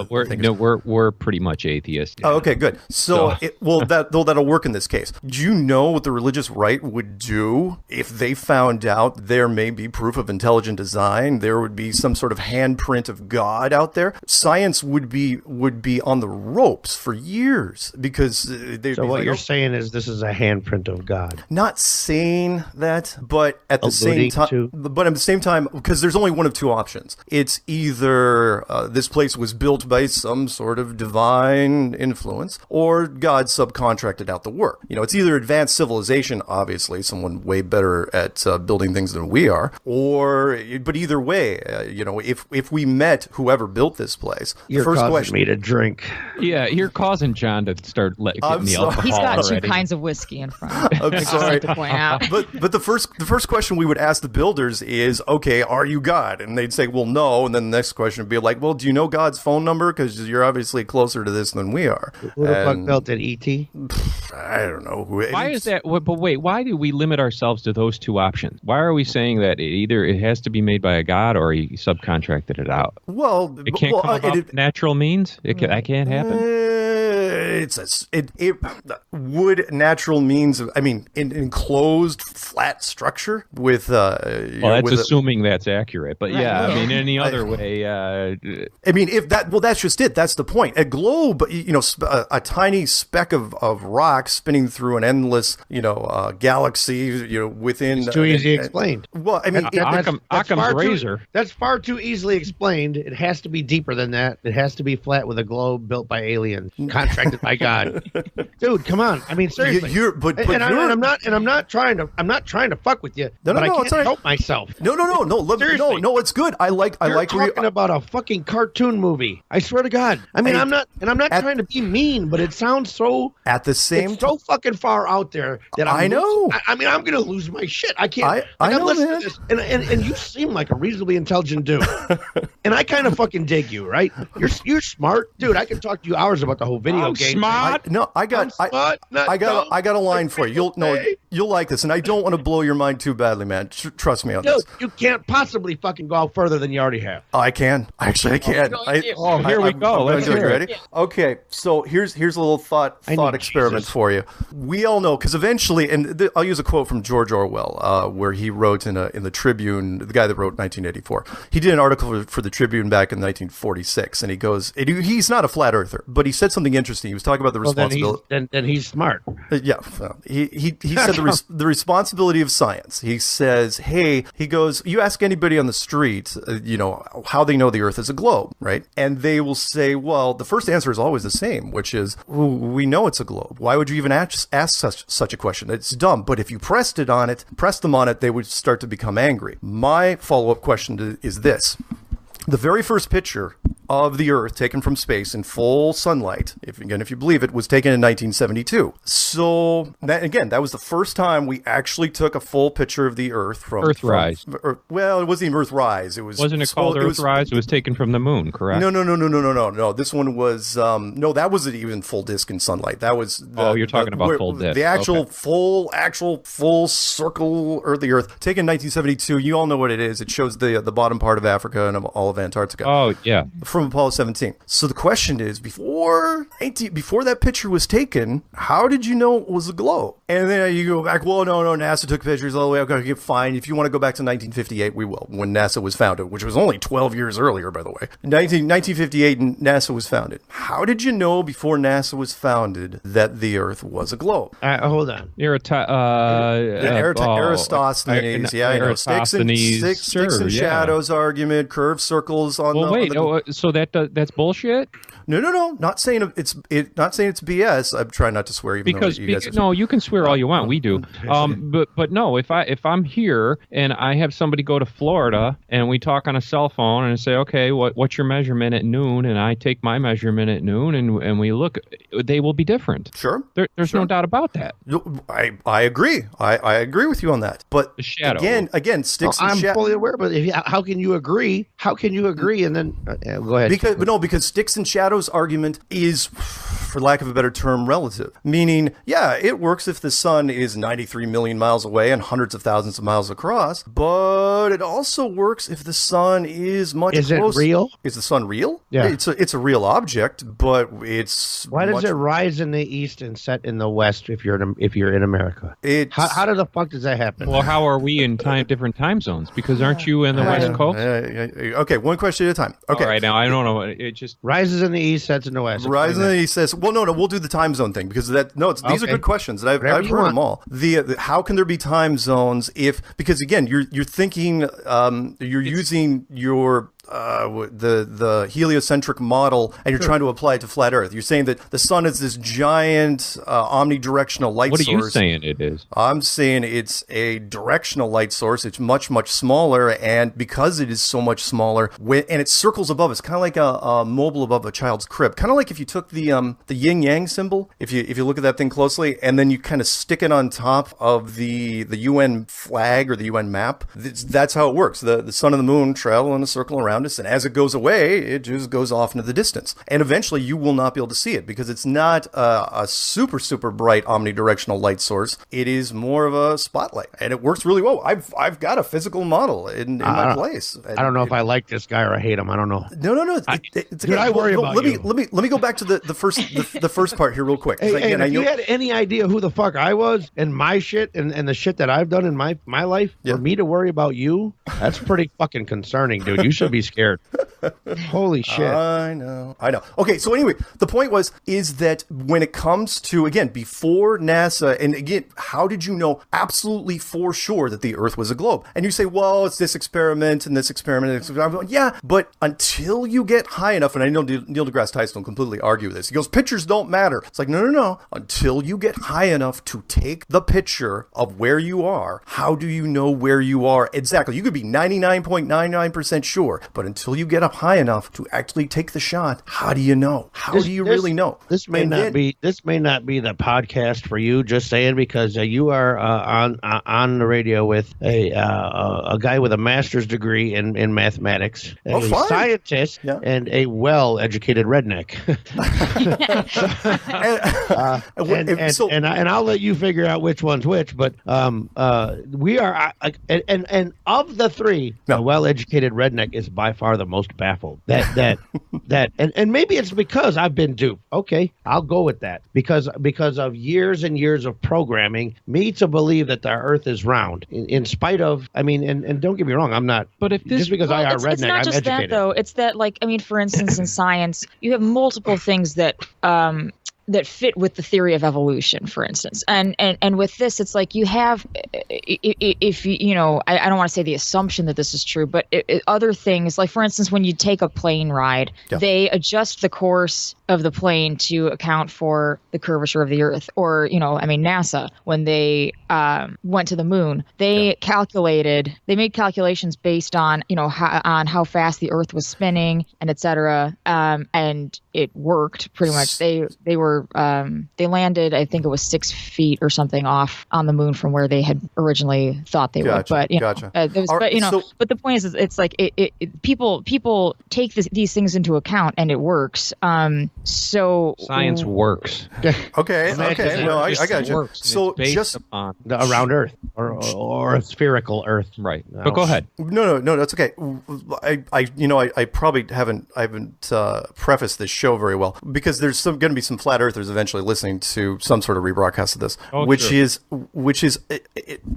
we're pretty much atheists. Oh, okay, good. So that'll work in this case. Do you know what the religious right would do if they found out there may be proof of intelligent design? There would be some sort of handprint of God out there. Science would be on the ropes for years because so what you're saying is this is a handprint of God. Not saying that, but at the same time, because there's only one of two options. It's either this place was built by some sort of divine influence, or God subcontracted out the work. It's either advanced civilization, obviously, someone way better at building things than we are, but either way, if we met whoever built this place, you're first causing question, me to drink. Yeah, you're causing John to start getting the alcohol. He's got already. 2 kinds of whiskey in front. I'm sorry to point out. But the first question we would ask the builders is, okay, are you God? And they'd say, well, no. And then the next question would be like, well, do you know God's phone number? Because you're obviously closer to this than we are. Who the fuck built it, E.T.? I don't know. Why is that? But wait, why do we limit ourselves to those two options? Why are we saying that either it has to be made by a God or he subcontracted it out? Well, it can't come about natural means. That can't happen. It would natural means. I mean, an enclosed flat structure with. That's assuming that's accurate. But yeah, I mean, any other way. I mean, if that. Well, that's just it. That's the point. A globe, a tiny speck of rock spinning through an endless, galaxy, within. It's too easy explained. Well, I mean, Occam's razor. That's far too easily explained. It has to be deeper than that. It has to be flat with a globe built by aliens, contracted by God. Dude, come on. I mean, seriously. I'm not trying to fuck with you. No, I can't help myself. No. It's good. You're talking about a fucking cartoon movie. I swear to God. I mean, I'm not trying to be mean, but it sounds so at the same it's so fucking far out there that I know. I'm gonna lose my shit. I can't. I'm listening to this, and you seem like a reasonably intelligent dude, and I kind of fucking dig you, right? You're smart, dude. I can talk to you hours about the whole video game. Smart. I got a line for you. You'll like this, and I don't want to blow your mind too badly, man. Trust me on this. You can't possibly fucking go out further than you already have. I can. Actually, I can. Here we go. Let's hear it. Ready? Okay, so here's a little thought experiment for you. We all know, because eventually, and I'll use a quote from George Orwell, where he wrote in the Tribune, the guy that wrote 1984. He did an article for the Tribune back in 1946, and he goes, he's not a flat earther, but he said something interesting. He was talking about the responsibility. Then he's smart. Yeah, he said the responsibility of science. He says, hey, he goes, you ask anybody on the street, how they know the Earth is a globe, right? And they will say, well, the first answer is always the same, which is, we know it's a globe. Why would you even ask such a question? It's dumb. But if you pressed them on it, they would start to become angry. My follow-up question is this. The very first picture of the Earth taken from space in full sunlight, if you believe it, was taken in 1972. So, that was the first time we actually took a full picture of the Earth from Earthrise. Well, it wasn't even Earthrise. Wasn't it called Earthrise? It was taken from the moon, correct? No. This one was that wasn't even full disk in sunlight. That was you're talking about full disk. The actual full circle of the Earth taken in 1972. You all know what it is. It shows the bottom part of Africa and of all of Antarctica. Oh yeah. From Apollo 17. So the question is, before that picture was taken, how did you know it was a globe? And then you go back, well, no, NASA took pictures all the way. Okay, fine. If you want to go back to 1958, we will, when NASA was founded, which was only 12 years earlier, by the way. 1958, NASA was founded. How did you know before NASA was founded that the Earth was a globe? Hold on. Eratosthenes. Yeah, I know. Sticks and shadows argument, curved circles on so that's bullshit? No. Not saying it's BS. I'm trying not to swear, even though you guys are. You can swear all you want. We do. But no, if I'm here and I have somebody go to Florida and we talk on a cell phone and say, okay, what's your measurement at noon? And I take my measurement at noon and we look, they will be different. Sure. There's no doubt about that. I agree. I agree with you on that. But the shadow. Again, sticks and shadows. I'm fully aware, but how can you agree? How can you agree? And then go ahead. Because sticks and shadows argument is, for lack of a better term, relative. Meaning, yeah, it works if the sun is 93 million miles away and hundreds of thousands of miles across, but it also works if the sun is much closer. Is it real? Is the sun real? Yeah. It's a real object, but it's... Why does it rise in the east and set in the west if you're in America? How the fuck does that happen? Well, how are we in different time zones? Because aren't you in the West Coast? Okay, one question at a time. Okay. All right, now I don't know. It just rises in the east, sets in the west. Rises in the east says, well, no, we'll do the time zone thing because these are good questions. And I've heard them all. The how can there be time zones because again, you're thinking, you're using your the heliocentric model and you're trying to apply it to flat Earth. You're saying that the sun is this giant omnidirectional light source. What are you saying it is? I'm saying it's a directional light source. It's much, much smaller, and because it is so much smaller, and it circles above us, kind of like a mobile above a child's crib. Kind of like if you took the yin-yang symbol, if you look at that thing closely, and then you kind of stick it on top of the UN flag or the UN map. That's how it works. The sun and the moon travel in a circle around us, and as it goes away, it just goes off into the distance. And eventually, you will not be able to see it because it's not a super, super bright omnidirectional light source. It is more of a spotlight, and it works really well. I've got a physical model in my place. I don't know if I like this guy or I hate him. I don't know. No. I worry about you. Let me go back to the first part here real quick. Hey, if you had any idea who the fuck I was and my shit and the shit that I've done in my life, for me to worry about you, that's pretty fucking concerning, dude. You should be scared. Holy shit. I know. Okay, so anyway, the point is that when it comes to, again, before NASA, and again, how did you know absolutely for sure that the Earth was a globe? And you say, well, it's this experiment and this experiment. Yeah, but until you get high enough, and I know Neil deGrasse Tyson will completely argue this. He goes, pictures don't matter. It's like, no. Until you get high enough to take the picture of where you are, how do you know where you are exactly? You could be 99.99% sure, but until you get up high enough to actually take the shot, how do you know? How do you really know? This may not be the podcast for you. Just saying, because you are on the radio with a guy with a master's degree in mathematics, a scientist, and a well-educated redneck. and I'll let you figure out which one's which. But we are, and of the three, the well-educated redneck is by far the most baffled. And maybe it's because I've been duped. Okay, I'll go with that because of years and years of programming me to believe that the Earth is round. In spite of, and don't get me wrong, I'm not. But if this, just because I are redneck, it's not I'm just educated. that though. It's that, like, for instance, in science, you have multiple things that fit with the theory of evolution, for instance. And with this, it's like you have, if you know, I don't want to say the assumption that this is true, but other things, like for instance, when you take a plane ride, they adjust the course of the plane to account for the curvature of the Earth. Or, NASA, when they went to the moon, they made calculations based on, on how fast the Earth was spinning and et cetera. And it worked pretty much. They landed, I think it was 6 feet or something off on the moon from where they had originally thought they would. But but the point is, it's like people take these things into account, and it works. So science works. Okay. Well, I got you. Works. So it's just upon around Earth or a spherical Earth, right? But go ahead. No, that's okay. I probably haven't prefaced this show very well because there's going to be some flat earthers eventually listening to some sort of rebroadcast of this, which is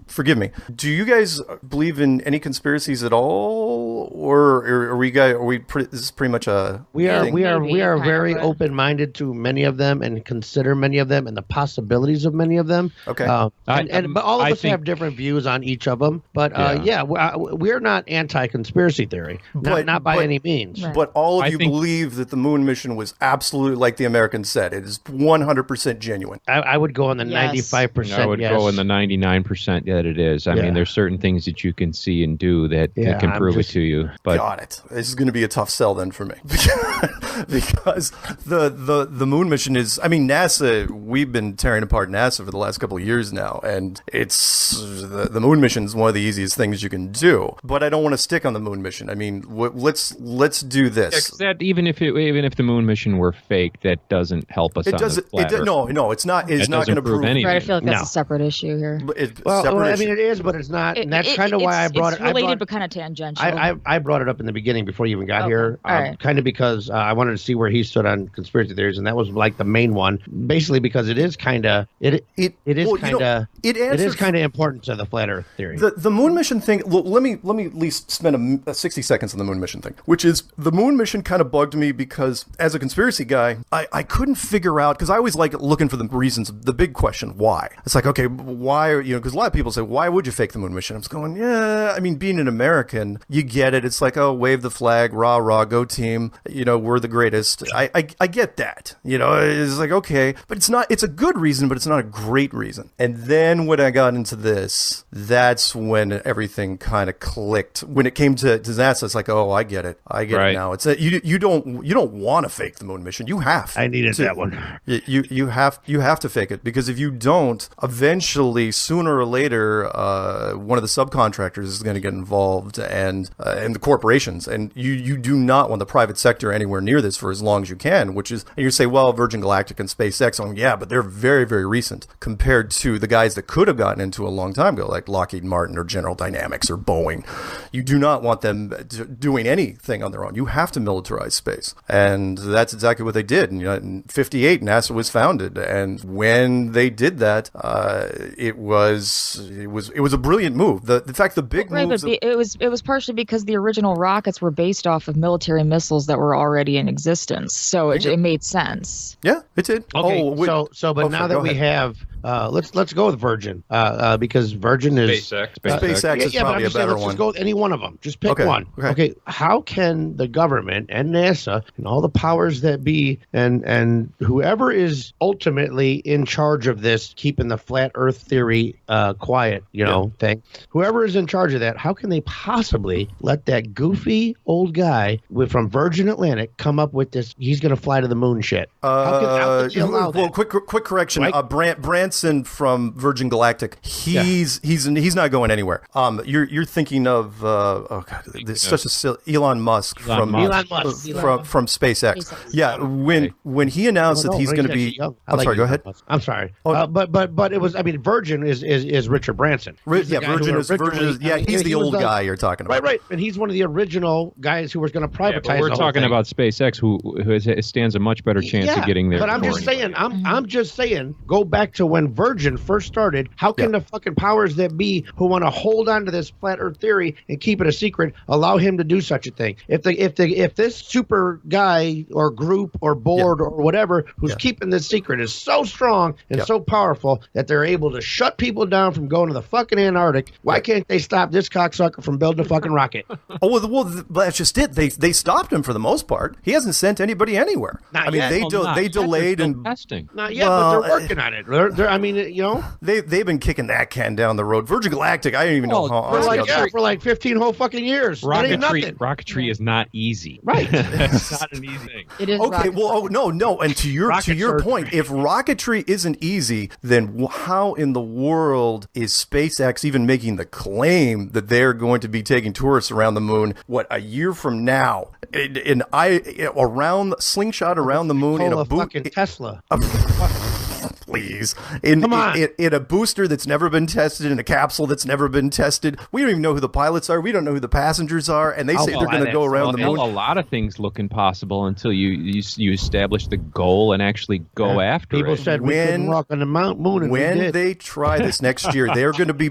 forgive me. Do you guys believe in any conspiracies at all, or are we this is pretty much a we are very open-minded to many of them and consider many of them and the possibilities of many of them. Okay. But all of us have different views on each of them. But we're not anti-conspiracy theory, not by any means. Right. But all of you believe that the moon mission was absolutely like the Americans said. It is 100% genuine. I would go on the 95%. I would go in the 99% that it is. I mean, there's certain things that you can see and do that can prove it to you. But got it. This is going to be a tough sell then for me because the moon mission is. NASA. We've been tearing apart NASA for the last couple of years now, and it's the moon mission is one of the easiest things you can do. But I don't want to stick on the moon mission. Let's do this. That even if the moon mission were fake, that doesn't help us. No, it's not. It's not going to prove anything. Right, I feel like that's a separate issue here. It is, but it's not. And that's kind of why I brought it. It's related, but kind of tangential. I brought it up in the beginning before you even got here, Right. kind of because I wanted to see where he stood on conspiracy theories, and that was like the main one, basically because it is kind of it is kind of important to the flat Earth theory. The moon mission thing. Let me at least spend 60 seconds on the moon mission thing, which is the moon mission kind of bugged me because as a conspiracy guy, I couldn't figure out, because I always like looking for the reasons. The big question, why? It's like, okay, why? Because a lot of people say, why would you fake the moon mission? I'm just going, yeah. I mean, being an American, you get it. It's like, oh, wave the flag, rah rah, go team. We're the greatest. I get that. It's like, okay, but it's not. It's a good reason, but it's not a great reason. And then when I got into this, that's when everything kind of clicked. When it came to NASA, it's like, oh, I get it. I get it now. It's you don't want to fake the moon mission. You have. I needed that one. You have to fake it, because if you don't, eventually, sooner or later, one of the subcontractors is going to get involved, and the corporations, and you do not want the private sector anywhere near this for as long as you can. Which is, and you say, well, Virgin Galactic and SpaceX, yeah, but they're very, very recent compared to the guys that could have gotten into a long time ago, like Lockheed Martin or General Dynamics or Boeing. You do not want them doing anything on their own. You have to militarize space, and that's exactly what they did. And, in '58, NASA was founded, and when they did that, it was a brilliant move. In fact, the big moves. But it was partially because the original rockets were based off of military missiles that were already in existence, so it made sense. Yeah, it did. Okay, but now that we have, let's go with Virgin, because Virgin is SpaceX is probably a better one. Let's go with any one of them. Just pick one. Okay, how can the government and NASA and all the powers that be and whoever is ultimately in charge of this, keeping the flat Earth theory quiet, thing, whoever is in charge of that, how can they possibly let that goofy old guy from Virgin Atlantic come up with this? He's going to fly to the moon shit. How can they allow that? Quick correction. Branson from Virgin Galactic. He's not going anywhere. You're thinking of such a silly Elon Musk from SpaceX. Yeah, when he announced that he's going to be. I'm sorry. Go ahead. I'm sorry. But it was. I mean, Virgin is Richard Branson. Virgin is. He's the old guy you're talking about. Right. And he's one of the original guys who was going to privatize. But we're talking about SpaceX, who stands a much better chance of getting there. But I'm just saying. I'm just saying. Go back to when Virgin first started. How can the fucking powers that be who want to hold on to this flat Earth theory and keep it a secret allow him to do such a thing? If this super guy or group or board or whatever who's keeping this secret is so strong and so powerful that they're able to shut people down from going to the fucking Antarctic, why can't they stop this cocksucker from building a fucking rocket? Well, that's just it. They stopped him for the most part. He hasn't sent anybody anywhere. They delayed and testing. Not yet, but they're working on it. They've been kicking that can down the road. Virgin Galactic, I don't even know how. For like 15 whole fucking years. Rocketry is not easy. Right. It's not an easy thing. It is. Okay. Well, no. And to your point, if rocketry isn't easy, then how in the world is SpaceX even making the claim that they're going to be taking tourists around the moon? What, a year from now? Slingshot around the moon in a fucking Tesla. Please. In a booster that's never been tested, in a capsule that's never been tested. We don't even know who the pilots are. We don't know who the passengers are. And they say they're going to go around the moon. A lot of things look impossible until you establish the goal and actually go after People it. People said we couldn't walk on the moon, and when they try this next year, they're going to be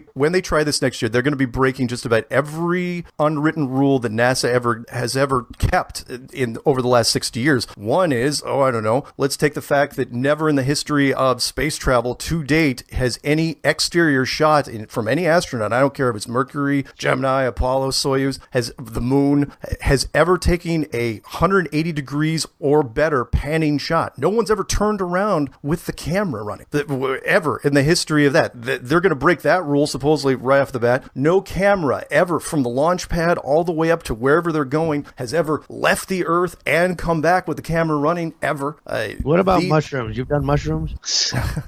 breaking just about every unwritten rule that NASA has ever kept over the last 60 years. One is, let's take the fact that never in the history of space travel to date has any exterior shot from any astronaut, I don't care if it's Mercury, Gemini, Apollo, Soyuz, the moon, has ever taken a 180 degrees or better panning shot. No one's ever turned around with the camera running, ever in the history of that. They're going to break that rule supposedly right off the bat. No camera ever from the launch pad all the way up to wherever they're going has ever left the Earth and come back with the camera running, ever. What about mushrooms? You've done mushrooms?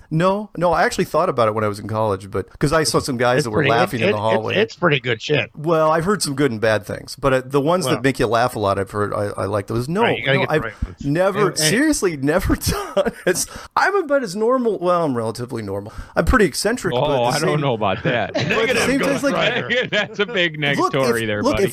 No, I actually thought about it when I was in college, but because I saw some guys that were laughing in the hallway. It's pretty good shit. Well, I've heard some good and bad things, but the ones that make you laugh a lot, I've heard. I like those. I've never seriously never done it. I'm about as normal. Well, I'm relatively normal. I'm pretty eccentric. Oh, but I don't know about that. That's a big negatory there, buddy.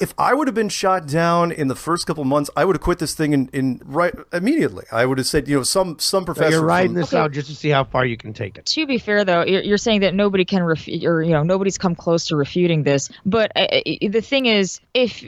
If I would have been shot down in the first couple months, I would have quit this thing in right immediately. I would have said, some professor. So you're riding this out just to see how far you can take it. To be fair, though, you're saying that nobody can refute, or nobody's come close to refuting this. But the thing is, if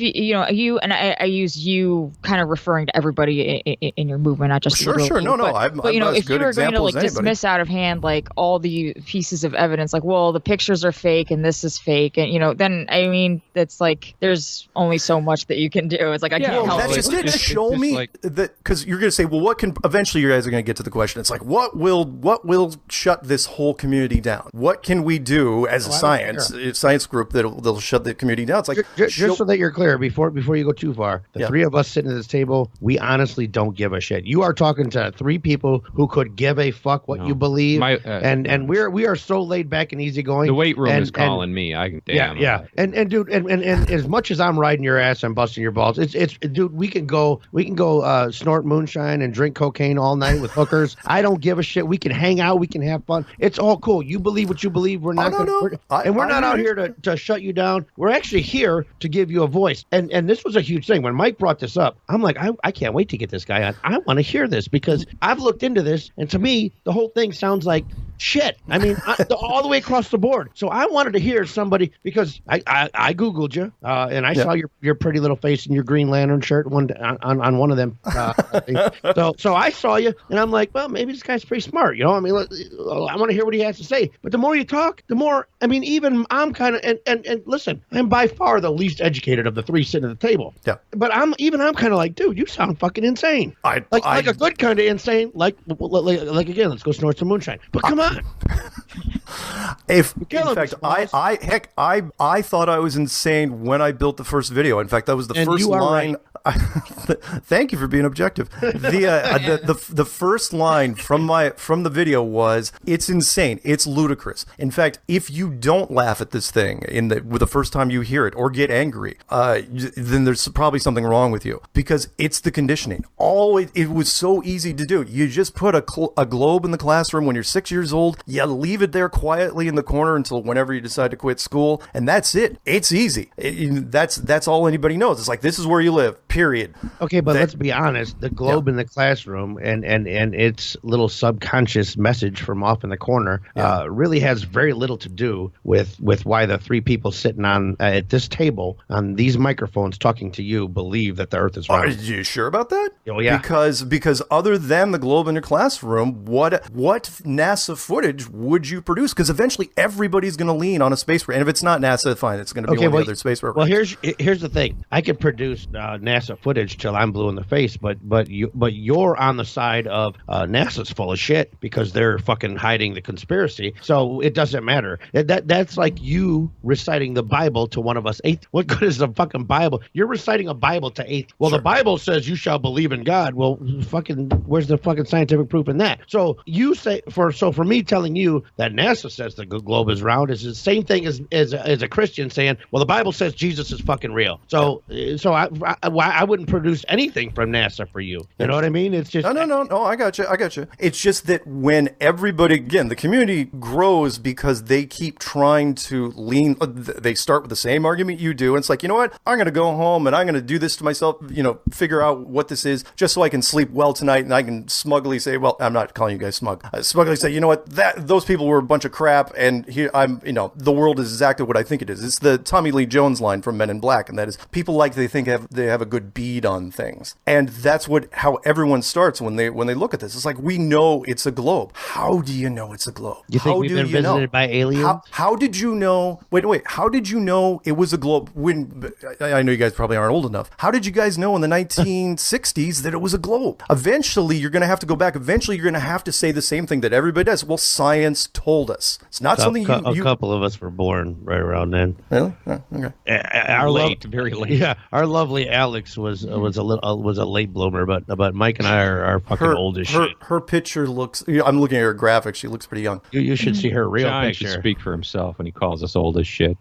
you and I use you kind of referring to everybody in your movement, not just sure. No. But if you were going to dismiss out of hand like all the pieces of evidence, like, well, the pictures are fake and this is fake, and then I mean, that's like there's only so much that you can do. It's like I can't help that's it. just it. Show me that, because you're going to say, well, what can eventually you guys are going to get to the question. It's like, what will shut this whole community down? What can we do as a science group that'll shut the community down? It's like just so that you're clear before you go too far. The three of us sitting at this table, we honestly don't give a shit. You are talking to three people who could give a fuck what you believe, and we are so laid back and easygoing. The weight room is calling me. I can damn. Yeah. And dude, and as much as I'm riding your ass and busting your balls, it's dude. We can go snort moonshine and drink cocaine all night with hookers. I don't give a shit. We can hang out. We can have fun. It's all cool. You believe what you believe. We're not we're not out here to shut you down. We're actually here to give you a voice. And this was a huge thing. When Mike brought this up, I'm like, I can't wait to get this guy on. I want to hear this because I've looked into this, and to me, the whole thing sounds like shit. I mean, all the way across the board. So I wanted to hear somebody, because I Googled you, and I saw your pretty little face in your Green Lantern shirt on one of them. So I saw you, and I'm like, well, maybe this guy's pretty smart. I mean, I want to hear what he has to say. But the more you talk, the more, I mean, even I'm kind of, and listen, I'm by far the least educated of the three sitting at the table. Yeah. But I'm kind of like, dude, you sound fucking insane. Like a good kind of insane. Like again, let's go snort some moonshine. But come on. In fact, I thought I was insane when I built the first video. In fact, that was the first line. Right. Thank you for being objective. The first line from the video was, "It's insane. It's ludicrous." In fact, if you don't laugh at this thing with the first time you hear it or get angry, then there's probably something wrong with you, because it's the conditioning. It was so easy to do. You just put a globe in the classroom when you're 6 years old. You leave it there quietly in the corner until whenever you decide to quit school, and that's it. It's easy. That's all anybody knows. It's like, this is where you live. Period. Okay, but let's be honest. The globe in the classroom and its little subconscious message from off in the corner really has very little to do with why the three people sitting on at this table on these microphones talking to you believe that the Earth is round. Are you sure about that? Oh yeah. Because other than the globe in your classroom, what NASA footage would you produce? Because eventually everybody's going to lean on a space program. And if it's not NASA, fine, it's going to be one of the other space programs. Well, here's the thing. I could produce NASA footage till I'm blue in the face, but you're on the side of NASA's full of shit because they're fucking hiding the conspiracy. So it doesn't matter. That's like you reciting the Bible to one of us atheists. What good is the fucking Bible? You're reciting a Bible to atheists. Well, sure. The Bible says you shall believe in God. Well, fucking, where's the fucking scientific proof in that? So you say for me telling you that NASA says the globe is round is the same thing as a Christian saying, well, the Bible says Jesus is fucking real. So I wouldn't produce anything from NASA for you. You know what I mean? It's just no. I got you. It's just that when everybody, again, the community grows because they keep trying to lean. They start with the same argument you do, and it's like, you know what? I'm going to go home and I'm going to do this to myself. Figure out what this is just so I can sleep well tonight, and I can smugly say, well, I'm not calling you guys smug. Smugly say, you know what? Those people were a bunch of crap, and here I'm. The world is exactly what I think it is. It's the Tommy Lee Jones line from Men in Black, and that is, people like they think they have a good bead on things, and that's how everyone starts when they look at this. It's like, we know it's a globe. How do you know it's a globe? You think we've been visited by aliens? How did you know? Wait. How did you know it was a globe? When I know you guys probably aren't old enough. How did you guys know in the 1960s that it was a globe? Eventually, you're going to have to go back. Eventually, you're going to have to say the same thing that everybody does. Well, science told us. It's not something a couple of us were born right around then. Really? Oh, okay. Very late. Yeah, our lovely Alex Alex was a late bloomer, but Mike and I are fucking old as shit. Her picture looks. I'm looking at her graphic. She looks pretty young. You should see her real John picture. should speak for himself when he calls us old as shit.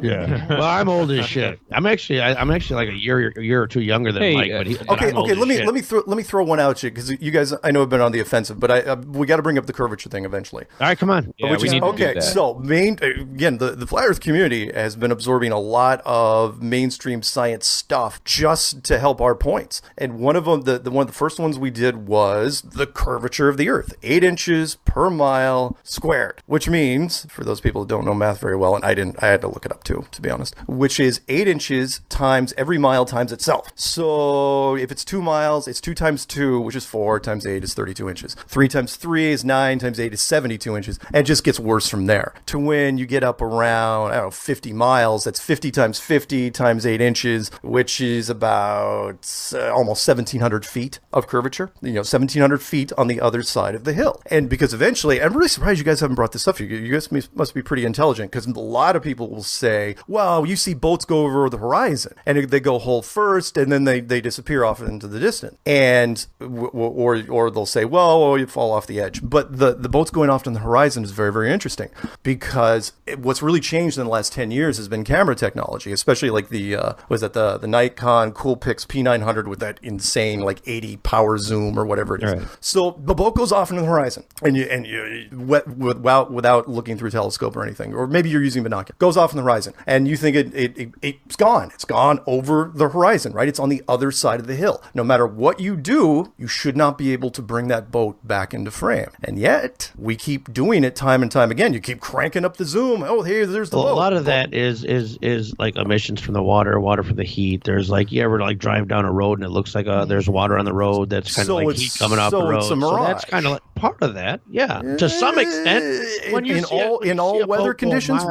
Yeah. Well, I'm old as shit. I'm actually like a year or two younger than Mike. But Okay. Let me throw one out you because you guys I know have been on the offensive, but we got to bring up the curvature thing eventually. All right, come on. Yeah, we need to do that. So the flat Earth community has been absorbing a lot of mainstream science stuff just to help our points. And one of them, one of the first ones we did was the curvature of the Earth, 8 inches per mile squared, which means, for those people who don't know math very well, and I had to look it up too, to be honest, which is 8 inches times every mile times itself. So if it's 2 miles, it's 2 times 2, which is 4 times 8 is 32 inches. 3 times 3 is 9 times 8 is 72 inches. And it just gets worse from there to when you get up around, 50 miles. That's 50 times 50 times 8 inches, which is about almost 1,700 feet of curvature. 1,700 feet on the other side of the hill. And because eventually, I'm really surprised you guys haven't brought this up. You guys must be pretty intelligent because a lot of people will say, well, you see boats go over the horizon and they go hull first and then they disappear off into the distance. And, or they'll say, well, you fall off the edge. But the boats going off on the horizon is very, very interesting because what's really changed in the last 10 years has been camera technology, especially like the Nikon Coolpix P900 with that insane like 80 power zoom or whatever it is. Right. So the boat goes off into the horizon and you without looking through a telescope or anything, or maybe you're using binoculars, goes off in the horizon and you think it's gone. It's gone over the horizon, right? It's on the other side of the hill. No matter what you do, you should not be able to bring that boat back into frame. And yet we keep doing it time and time again. You keep cranking up the zoom. Oh, hey, there's the boat. A lot of that is like emissions from the water from the heat. There's like, you ever like drive down a road and it looks like there's water on the road that's kind of like heat coming off the road. It's a mirage. So that's kind of like part of that. Yeah. To some extent. When you in all weather conditions,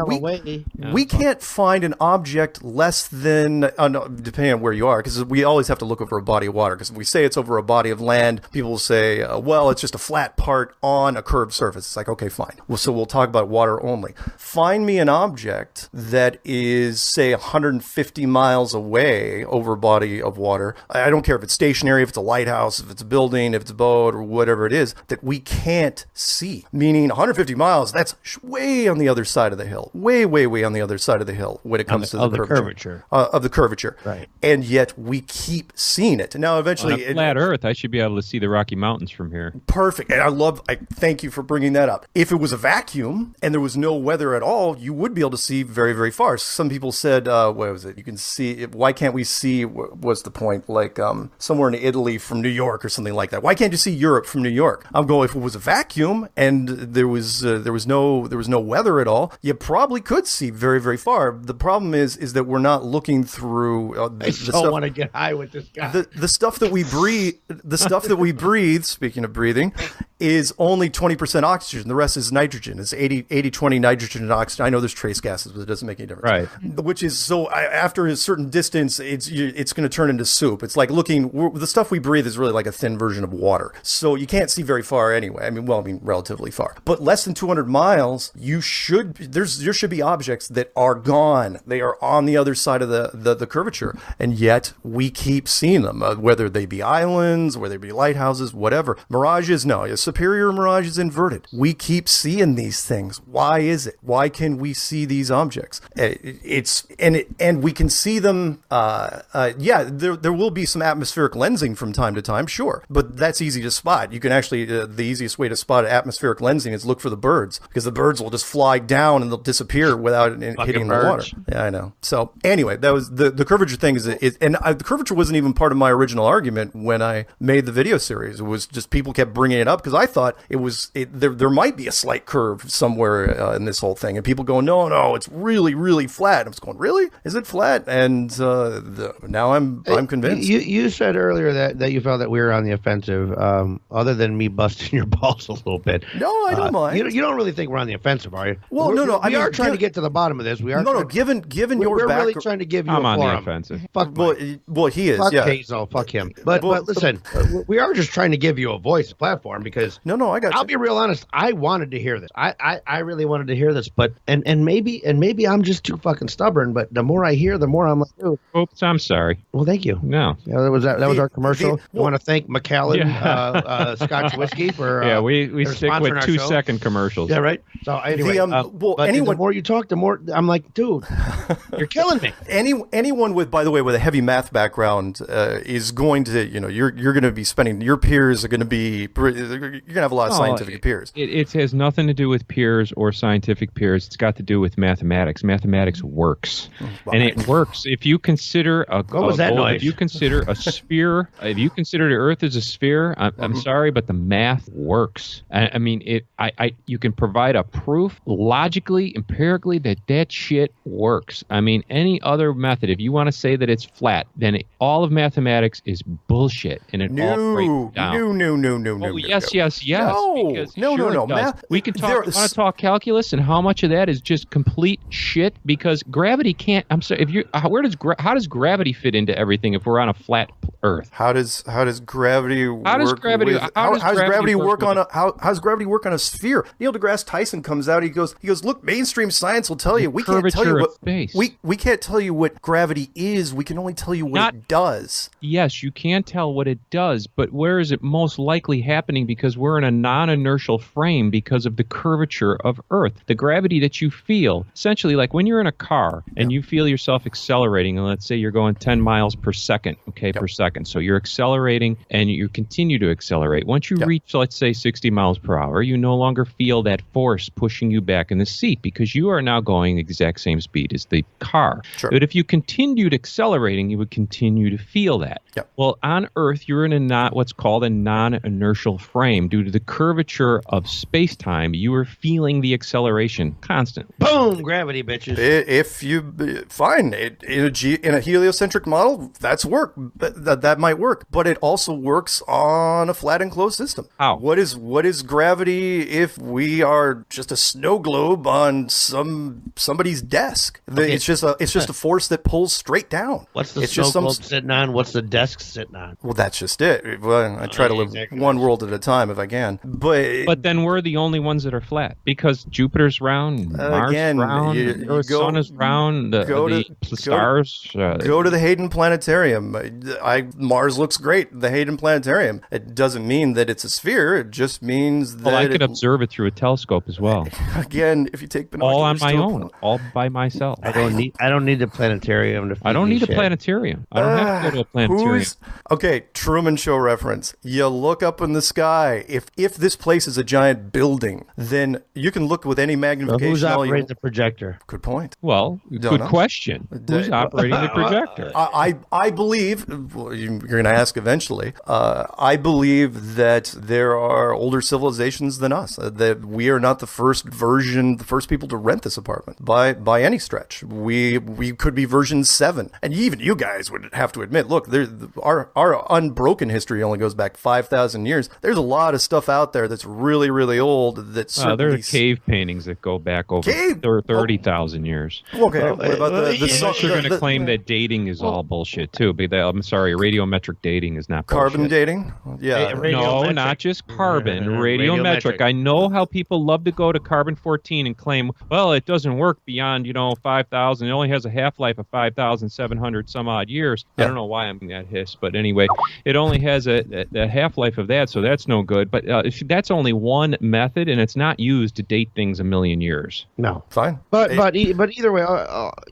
we can't find an object less than, depending on where you are, because we always have to look over a body of water. Because if we say it's over a body of land, people will say, well, it's just a flat part on a curved surface. It's like, okay, fine. So we'll talk about water only. Find me an object that is, say, 150 miles away over a body of water. I don't care if it's stationary, if it's a lighthouse, if it's a building, if it's a boat, or whatever it is, that we can't see. Meaning 150 miles, that's way on the other side of the hill. Way on the other side of the hill when it comes to the curvature. Of the curvature. Right. And yet we keep seeing it. Now, eventually... On a flat Earth, I should be able to see the Rocky Mountains from here. Perfect. And I thank you for bringing that up. If it was a vacuum and there was no weather at all, you would be able to see very, very far. Some people said, what was it? You can see... Why can't we see... What's the point? Like somewhere in Italy from New York or something like that. Why can't you see Europe from New York? I'm going, if it was a vacuum and there was no weather at all, you probably could see very, very far. The problem is that we're not looking through. I don't want to get high with this guy. The stuff that we breathe. The stuff that we breathe. Speaking of breathing, is only 20% oxygen. The rest is nitrogen. It's 80-20 nitrogen and oxygen. I know there's trace gases, but it doesn't make any difference. Right. Which is so after a certain distance, it's going to turn into soup. It's like the stuff we breathe is really like a thin version of water. So you can't see very far anyway. I mean, relatively far. But less than 200 miles, there should be objects that are gone. They are on the other side of the curvature. And yet we keep seeing them, whether they be islands, whether they be lighthouses, whatever. Mirages, no. A superior mirage is inverted. We keep seeing these things. Why is it? Why can we see these objects? And we can see them. There will be some atmospheric lensing from time to time, sure. But that's easy to spot. You can actually, the easiest way to spot atmospheric lensing is look for the birds, because the birds will just fly down and they'll disappear without hitting the water. Yeah, I know. So anyway, that was the curvature thing the curvature wasn't even part of my original argument when I made the video series. It was just people kept bringing it up because I thought there might be a slight curve somewhere in this whole thing, and people go, no, it's really, really flat. I was going, really? Is it flat? And now I'm convinced. You said earlier that you felt that we were on the offensive, other than me busting your balls a little bit. No, I don't mind. You don't really think we're on the offensive, are you? Well, no. We are trying to get to the bottom of this. We are. No. Given your we're background, really trying to give you I'm a on forum. the offensive. Fuck Mike. Well, he is. Fuck yeah. Hazel, fuck him. But listen, we are just trying to give you a voice, a platform, because is. No, I got you. I'll be real honest. I wanted to hear this. I really wanted to hear this, but and maybe I'm just too fucking stubborn. But the more I hear, the more I'm like, oh, oops, I'm sorry. Well, thank you. No, yeah, that was our commercial. I want to thank Macallan Scotch Whiskey for we stick with 2-second commercials. Yeah, right. So anyway, the more you talk, the more I'm like, dude, you're killing me. Anyone with, by the way, with a heavy math background is going to, you're going to be spending, your peers are going to be, you're going to have a lot of scientific peers. It has nothing to do with peers or scientific peers. It's got to do with mathematics. Mathematics works, and it works if you consider if you consider a sphere, if you consider the Earth as a sphere. I'm sorry, but the math works. I mean, you can provide a proof logically, empirically that shit works. I mean, any other method, if you want to say that it's flat, then all of mathematics is bullshit, and it all breaks down. No. Yes. No. We can talk. Want to talk calculus and how much of that is just complete shit because gravity can't. I'm sorry. How does gravity fit into everything if we're on a flat Earth? How does gravity work? How does gravity work on a sphere? Neil deGrasse Tyson comes out. He goes. Look, mainstream science will tell you. We can't tell you what space. We can't tell you what gravity is. We can only tell you what it does. Yes, you can tell what it does, but where is it most likely happening? Because we're in a non-inertial frame because of the curvature of Earth. The gravity that you feel, essentially, like when you're in a car and you feel yourself accelerating, and let's say you're going 10 miles per second, per second. So you're accelerating and you continue to accelerate. Once you reach, let's say, 60 miles per hour, you no longer feel that force pushing you back in the seat because you are now going the exact same speed as the car. Sure. But if you continued accelerating, you would continue to feel that. Yep. Well, on Earth, you're in what's called a non-inertial frame. Due to the curvature of space-time, you are feeling the acceleration constantly. Boom! Gravity, bitches. In a heliocentric model, that's work. That might work, but it also works on a flat enclosed system. How? What is gravity if we are just a snow globe on somebody's desk? It's just a force that pulls straight down. What's the snow globe sitting on? What's the desk sitting on? Well, that's just it. Well, I try to live one world at a time if I can. But then we're the only ones that are flat because Jupiter's round, Mars round, the sun is round, the stars. Go to the Hayden Planetarium. Mars looks great. The Hayden Planetarium. It doesn't mean that it's a sphere. It just means that I could observe it through a telescope as well. Again, if you take binoculars, all on my own, all by myself. I don't need the planetarium to. I don't need a planetarium. I don't have to go to a planetarium. Okay, Truman Show reference. You look up in the sky. If this place is a giant building, then you can look with any magnification. Who's operating the projector? Good point. Well, good question. Who's operating the projector? I believe, you're going to ask eventually, I believe that there are older civilizations than us, that we are not the first people to rent this apartment by any stretch. We could be version 7. And even you guys would have to admit, look, our unbroken history only goes back 5,000 years. There's a lot of stuff out there that's really, really old. There are cave paintings that go back over 30,000 years. Okay, what about you're going to claim that dating is all bullshit too. I'm sorry, radiometric dating is not bullshit. Carbon dating? Yeah. No, not just carbon. Radiometric. I know how people love to go to carbon-14 and claim, well, it doesn't work beyond 5,000. It only has a half-life of 5,700 some odd years. Yeah. I don't know why I'm that hiss, but anyway, it only has a half-life of that, so that's no good. But that's only one method, and it's not used to date things a million years. No, fine. But either way,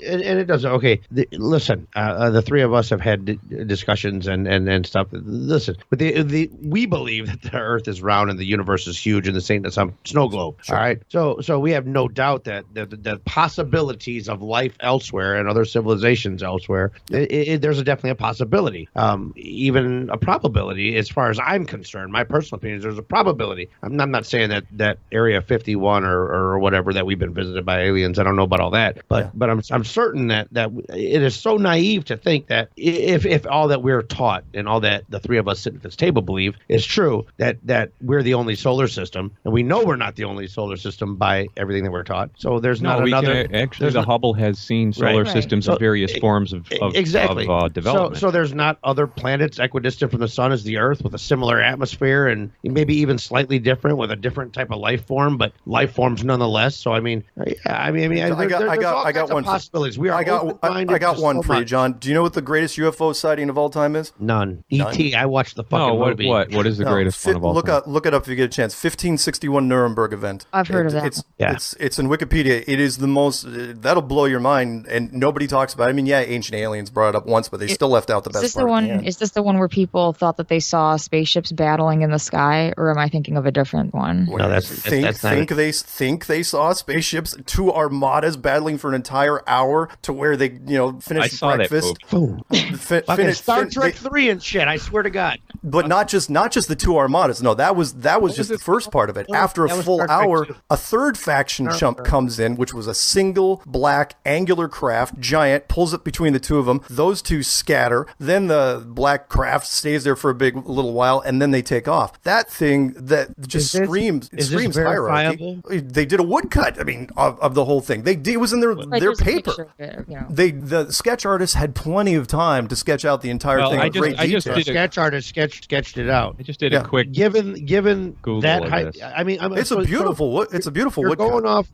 and it doesn't. Okay, listen. The three of us have had discussions and stuff. Listen, but we believe that the Earth is round and the universe is huge and this ain't some snow globe. Sure. All right, so we have no doubt that the possibilities of life elsewhere and other civilizations elsewhere, there's definitely a possibility, even a probability as far as I'm concerned. My personal opinion is there's a probability. I'm not saying that Area 51 or whatever that we've been visited by aliens. I don't know about all that, but I'm certain that it is so naive to think that if all that we're taught and all that the three of us sitting at this table believe is true, that we're the only solar system, and we know we're not the only solar system by everything that we're taught. So there's not another. Actually, the Hubble has seen solar systems in various forms of development. So there's not other planets equidistant from the sun as the Earth with a similar atmosphere and maybe even slightly different with a different type of life form, but life forms nonetheless. So I mean, I got one possibilities. We are. I got one for you, John. Do you know what the greatest UFO sighting of all time is? None. E.T. I watched the fucking movie. What is the greatest one of all time? Look it up if you get a chance. 1561 Nuremberg event. I've heard of that. It's in Wikipedia. It is the most. That'll blow your mind, and nobody talks about it. I mean, yeah, Ancient Aliens brought it up once, but they still left out the best part. Is this the one where people thought that they saw spaceships battling in the sky, or am I thinking of a different one? No, they think they saw spaceships, 2 armadas battling for an entire hour to where they finished breakfast. Fucking Star Trek 3 and shit. I swear to God. But not just the 2 armadas. No, that was just the first part of it. After a full hour, a third faction chump comes in, which was a single black angular craft, giant, pulls up between the 2 of them. Those 2 scatter. Then the black craft stays there for a little while, and then they take off. That thing that just screams hierarchy. They did a woodcut. I mean, of the whole thing. It was in their paper. The sketch artist had plenty of time to sketch out the entire thing. The sketch artist sketched it out. I just did a quick. Given Google that height, it's a beautiful woodcut.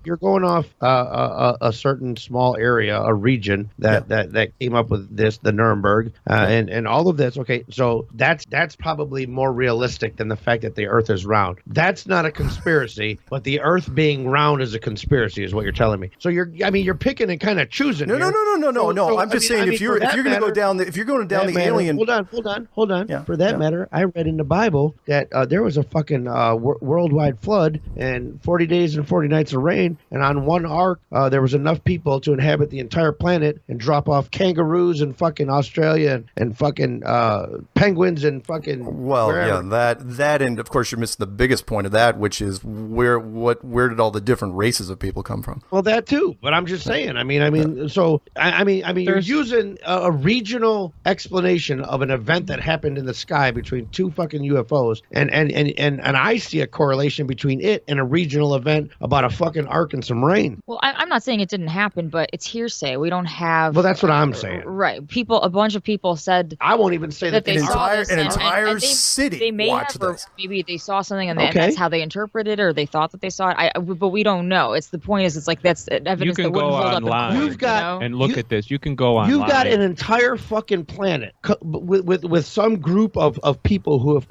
You're going off a certain small area, a region that came up with this, the Nuremberg, and all of this. Okay, so that's probably more realistic than the fact that the Earth is round. That's not a conspiracy, but the Earth being round is a conspiracy, is what you're telling me. So you're picking and kind of choosing. No. I'm just saying if you're going to go down the alien. Hold on. Yeah, for that matter, I read in the Bible that there was a fucking worldwide flood and 40 days and 40 nights of rain, and on one ark there was enough people to inhabit the entire planet and drop off kangaroos in fucking Australia and fucking penguins and fucking wherever. That and of course you're missing the biggest point of that, which is where did all the different races of people come from? Well, that too, but I'm just saying. You're using a regional explanation of an event that happened in the sky between 2 fucking UFOs, and I see a correlation between it and a regional event about a fucking ark and some rain. Well, I'm not saying it didn't happen, but it's hearsay. We don't have. Well, that's what I'm saying. Right. A bunch of people said. I won't even say that they saw an entire city. They may have, or maybe they saw something and that's how they interpreted it, or they thought that they saw it. But we don't know. It's the point is, it's like that's evidence that wouldn't hold up in court. And look at this. You can go online. You've got an entire fucking planet with some group of people who have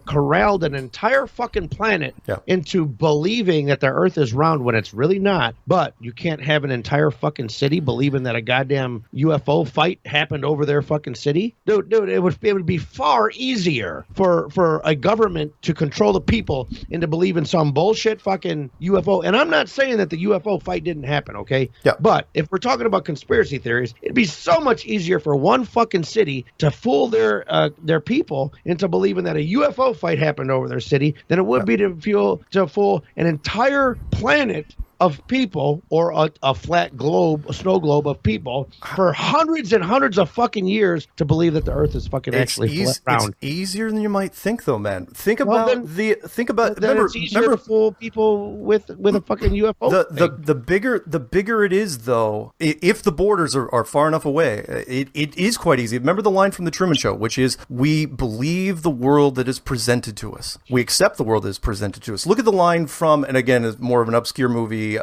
corralled an entire fucking planet into believing that the Earth is round when it's really not. But you can't have an entire fucking city believing that a goddamn UFO fight happened over their fucking city. Dude, it would be far easier for a government to control the people and to believe in some bullshit fucking UFO. And I'm not saying that the UFO fight didn't happen, okay? Yeah. But if we're talking about conspiracy theories, it'd be so much easier for one fucking city to fool their people into believing that a UFO fight happened over their city than it would be to fool an entire planet of people, or a flat globe, a snow globe of people, for hundreds and hundreds of fucking years to believe that the Earth is fucking actually round. It's easier than you might think, though, man. Think about. Remember, it's easier to fool people with a fucking UFO. The bigger it is, though, if the borders are far enough away, it is quite easy. Remember the line from the Truman Show, which is, "We believe the world that is presented to us. We accept the world that is presented to us." Look at the line from, and again, it's more of an obscure movie. M. Night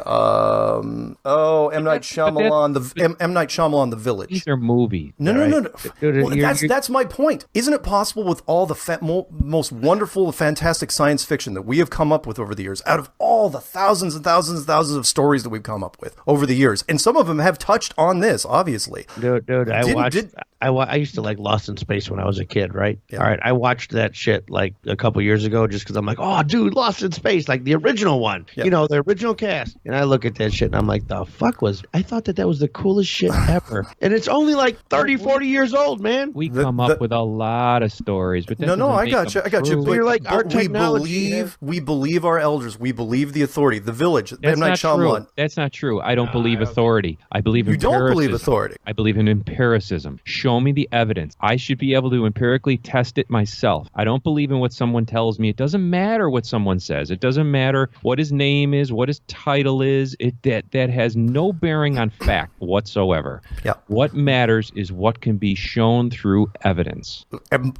Shyamalan, The Village. These are movies. No. Well, that's my point. Isn't it possible with all the most wonderful, fantastic science fiction that we have come up with over the years, out of all the thousands and thousands and thousands of stories that we've come up with over the years, and some of them have touched on this, obviously. Dude, I used to like Lost in Space when I was a kid, right? Yeah. All right, I watched that shit like a couple years ago just because I'm like, oh, dude, Lost in Space, like the original one, the original cast. And I look at that shit and I'm like, the fuck I thought that was the coolest shit ever. And it's only like 30, 40 years old, man. We come up with a lot of stories, but I got you. But you're like, our technology. We believe our elders. We believe the authority. The Village. That's not true. That's not true. I don't believe authority. I believe you don't believe authority. I believe in empiricism. Show show me the evidence. I should be able to empirically test it myself. I don't believe in what someone tells me. It doesn't matter what someone says. It doesn't matter what his name is, what his title is. That has no bearing on fact whatsoever. Yeah. What matters is what can be shown through evidence.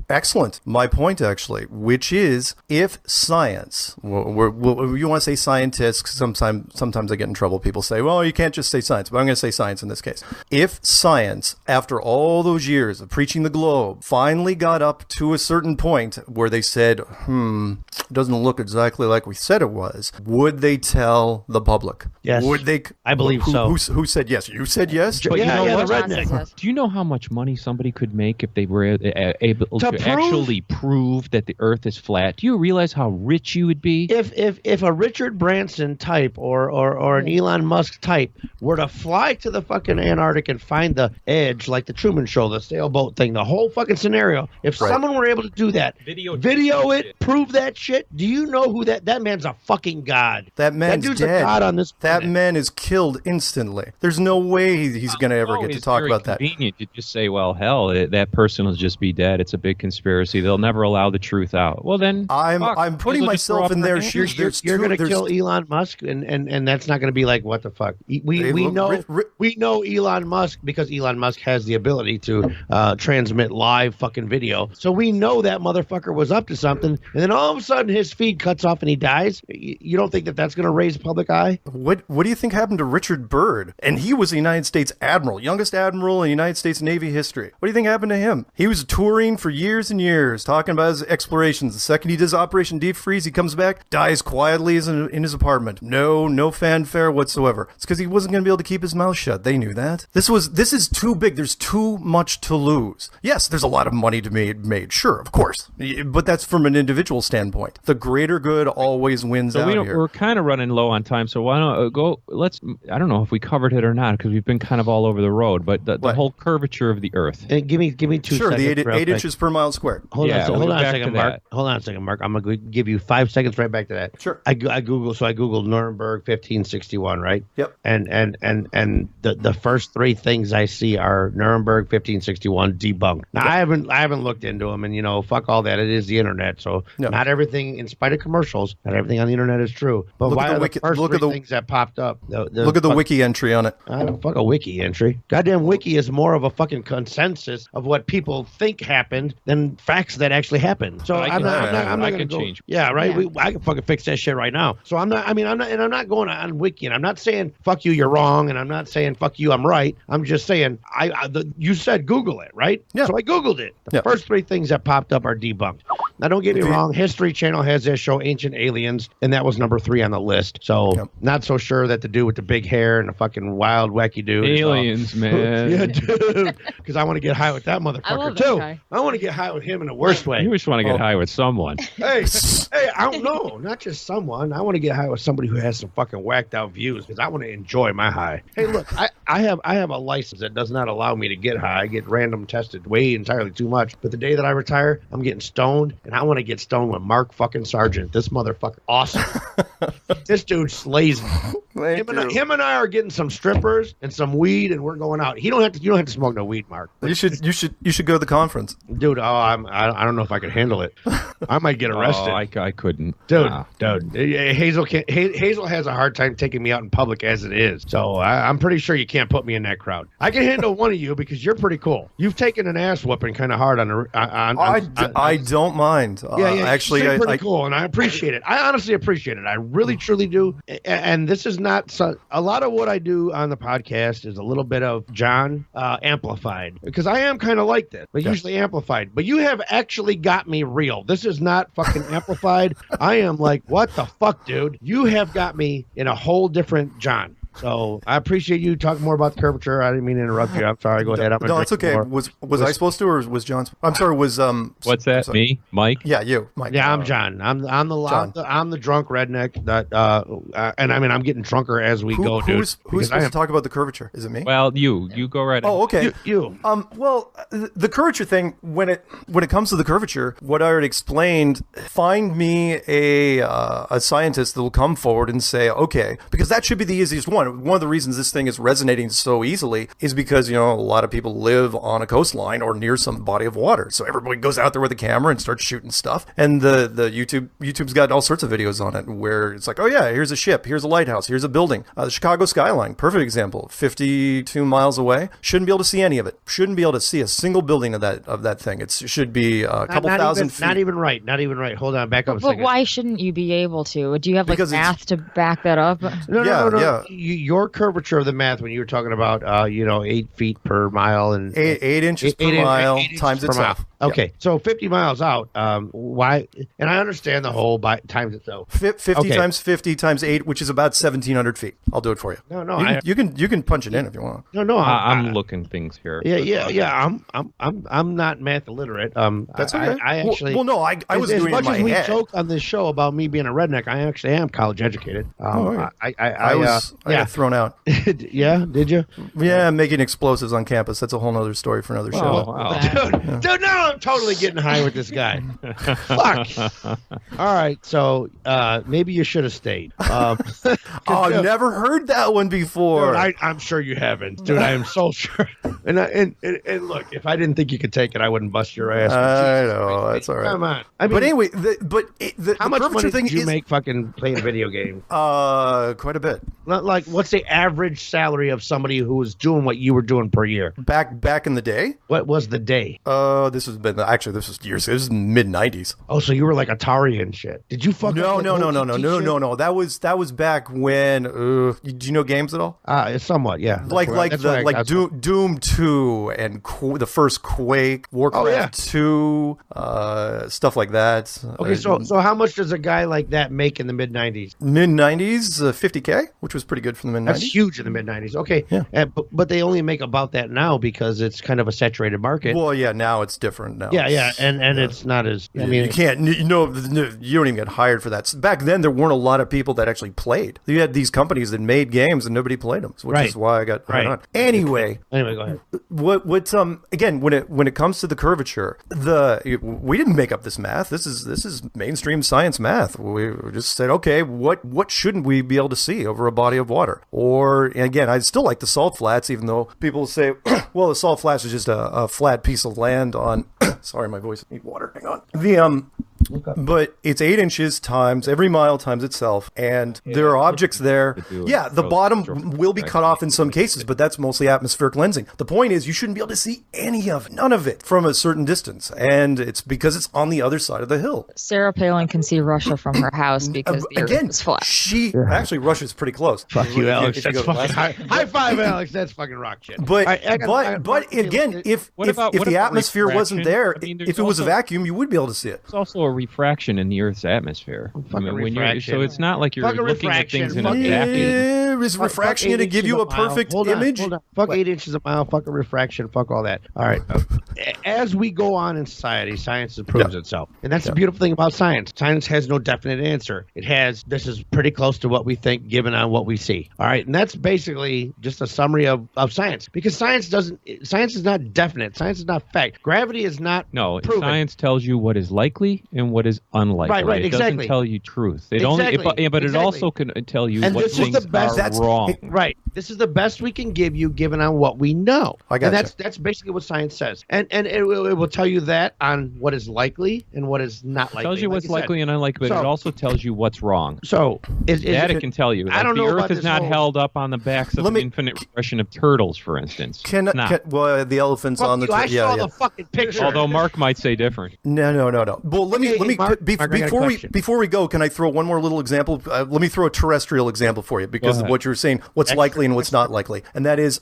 Excellent. My point, actually, which is if science, you want to say scientists, 'cause sometimes I get in trouble. People say, well, you can't just say science, but I'm going to say science in this case. If science, after all those years of preaching the globe, finally got up to a certain point where they said, it doesn't look exactly like we said it was, would they tell the public? Yes. Would they? I believe so. Who said yes? You said yes? But you know what? the redneck. Yes. Do you know how much money somebody could make if they were able to prove? actually prove that the Earth is flat? Do you realize how rich you would be? If a Richard Branson type or an Elon Musk type were to fly to the fucking Antarctic and find the edge, like the Truman Show, the sailboat thing, the whole fucking scenario, if someone were able to do that, video it, prove that shit, do you know who that man's a fucking god? That man's dude's dead. a god on this planet. That man is killed instantly. There's no way he's going to ever get to talk about that. It's convenient to just say, well, hell, that person will just be dead. It's a big conspiracy. They'll never allow the truth out. Well, then I'm putting myself in their shoes. You're going to kill Elon Musk, and that's not going to be like, what the fuck? We know Elon Musk because Elon Musk has the ability to transmit live fucking video. So we know that motherfucker was up to something, and then all of a sudden his feed cuts off and he dies. You don't think that's going to raise public eye? What do you think happened to Richard Byrd? And he was a United States admiral, youngest admiral in United States Navy history. What do you think happened to him? He was touring for years and years, talking about his explorations. The second he does Operation Deep Freeze, he comes back, dies quietly in his apartment. No fanfare whatsoever. It's because he wasn't going to be able to keep his mouth shut. They knew that. This is too big. There's too much to lose. Yes, there's a lot of money to be made. Sure, of course. But that's from an individual standpoint. The greater good always wins out here. We're kind of running low on time, so why don't I don't know if we covered it or not, because we've been kind of all over the road, but the whole curvature of the Earth. And give me 2 seconds. Sure, the 8 inches per mile squared. Hold on a second, Mark. Hold on a second, Mark. I'm going to give you 5 seconds right back to that. Sure. I Googled Nuremberg 1561, right? Yep. And the first 3 things I see are Nuremberg 1561 debunked. Now, I haven't looked into them, and fuck all that. It is the internet, so not everything, in spite of commercials, not everything on the internet is true. But why are the first 3 things that popped up? Look at the wiki entry on it. I don't fuck a wiki entry. Goddamn wiki is more of a fucking consensus of what people think happened than facts that actually happened. So I'm not going to change. Yeah, right. Yeah. I can fucking fix that shit right now. So I'm not going on wiki, and I'm not saying fuck you, you're wrong, and I'm not saying fuck you, I'm right. I'm just saying you said Google it, right? Yeah. So I Googled it. The first 3 things that popped up are debunked. Now don't get me wrong. History Channel has their show Ancient Aliens, and that was number 3 on the list. So not so sure that the dude with the big hair and the fucking wild wacky dude. Aliens, man. Yeah, dude. Because I want to get high with that motherfucker too. I want to get high with him in the worst way. You just want to get high with someone. Hey, I don't know. Not just someone. I want to get high with somebody who has some fucking whacked out views because I want to enjoy my high. Hey, look, I have a license that does not allow me to get high. I get random tested way entirely too much. But the day that I retire, I'm getting stoned, and I want to get stoned with Mark fucking Sargen. This motherfucker, awesome. This dude slays me. Him and I are getting some strippers and some weed, and we're going out. You don't have to smoke no weed, Mark. You should go to the conference, dude. I don't know if I could handle it. I might get arrested. I couldn't, dude. Hazel has a hard time taking me out in public as it is, so I'm pretty sure you can't put me in that crowd. I can handle one of you because you're pretty cool. You've taken an ass whooping kind of hard on I don't mind. Actually, I pretty cool, and I appreciate it. I honestly appreciate it. I really truly do. And this is not a lot of what I do on the podcast is a little bit of John amplified, because I am kind of like this, but usually amplified. But you have actually got me real. This is not fucking amplified. I am like, what the fuck, dude? You have got me in a whole different John. So I appreciate you talking more about the curvature. I didn't mean to interrupt you. I'm sorry. Go ahead. No, it's okay. Was I supposed to, or was John? I'm sorry. Was What's that? Me, Mike? Yeah, you, Mike. Yeah, I'm John. I'm the drunk redneck that and I mean I'm getting drunker as we go, dude. Who's supposed to talk about the curvature? Is it me? Well, you go right ahead. Oh, okay. You. Well, the curvature thing. When it comes to the curvature, what I already explained. Find me a scientist that will come forward and say, okay, because that should be the easiest one. one of the reasons this thing is resonating so easily is because, you know, a lot of people live on a coastline or near some body of water. So everybody goes out there with a camera and starts shooting stuff. And the YouTube's got all sorts of videos on it where it's like, oh yeah, here's a ship, here's a lighthouse, here's a building. The Chicago skyline, perfect example, 52 miles away. Shouldn't be able to see any of it. Shouldn't be able to see a single building of that thing. It should be a couple thousand feet. Not even right. Hold on, back up a second. But why shouldn't you be able to? Do you have like math to back that up? No. Your curvature of the math when you were talking about 8 feet per mile and 8 inches per mile times itself. Okay, so 50 miles out. Why? And I understand the whole times itself. 50 times 50 times 8, which is about 1,700 feet. I'll do it for you. No, you can punch it in if you want. No. I'm looking things here. Yeah. I'm not math illiterate. That's okay. I actually. I was doing it in my head. As much as we joke on this show about me being a redneck, I actually am college educated. I got thrown out. Yeah, did you? Yeah, making explosives on campus. That's a whole other story for another show. Wow. Dude, now I'm totally getting high with this guy. Fuck. All right, so maybe you should have stayed. I've never heard that one before. Dude, I'm sure you haven't, dude. I am so sure. And look, if I didn't think you could take it, I wouldn't bust your ass. I know, that's all right. Come on. But anyway, how much money did you make fucking playing video games? Quite a bit. Like, what's the average salary of somebody who was doing what you were doing per year? Back in the day? What was the day? This was years ago. This was mid '90s. Oh, so you were like Atari and shit. Did you fucking No. That was back when. Do you know games at all? Somewhat, yeah. Like Doom 2 and the first Quake, Warcraft 2, stuff like that. Okay, so how much does a guy like that make in the mid '90s? Mid '90s, $50K, which was pretty good for the mid '90s. That's huge in the mid '90s. Okay, yeah. But they only make about that now because it's kind of a saturated market. Well, yeah, now it's different. Now, and it's not as. I mean, you can't. You don't even get hired for that. Back then, there weren't a lot of people that actually played. You had these companies that made games and nobody played them, which is why I got hired on. Anyway, go ahead. What again? When it comes to the curvature, we didn't make up this math. This is mainstream science math. We just said, okay, what shouldn't we be able to see over a body of water? Or again, I still like the salt flats, even though people say, well, the salt flats is just a flat piece of land on. Sorry, my voice. I need water. Hang on. But it's 8 inches times every mile times itself, and there are objects there. Yeah, the bottom will be cut off in some cases, but that's mostly atmospheric lensing. The point is, you shouldn't be able to see none of it from a certain distance, and it's because it's on the other side of the hill. Sarah Palin can see Russia from her house because the Earth is flat. Actually, Russia's pretty close. Fuck you, Alex. That's fucking high five, Alex. That's fucking rock shit. But again, if the atmosphere wasn't there, if it was a vacuum, you would be able to see it. It's also a refraction in the Earth's atmosphere. So it's not like you're looking at things in a vacuum. Is refraction going to give you a perfect image? Hold on. Fuck 8 inches a mile. Fuck a refraction. Fuck all that. All right. As we go on in society, science improves itself, and that's the beautiful thing about science. Science has no definite answer. This is pretty close to what we think, given on what we see. All right, and that's basically just a summary of science, because science is not definite. Science is not fact. Gravity is not proven. Science tells you what is likely and what is unlikely. Right, it doesn't tell you truth. It also can tell you what things are wrong. Right. This is the best we can give you, given on what we know. And that's basically what science says. And it will tell you that on what is likely and what is not likely. It tells you what's likely and unlikely, but it also tells you what's wrong. So it can tell you. I don't know. The Earth is not held up on the backs of an infinite progression of turtles, for instance. The elephants on the. I saw the fucking picture. Although Mark might say different. No. Well, before we go, can I throw one more little example? Let me throw a terrestrial example for you because of what you're saying. What's likely and what's not likely, and that is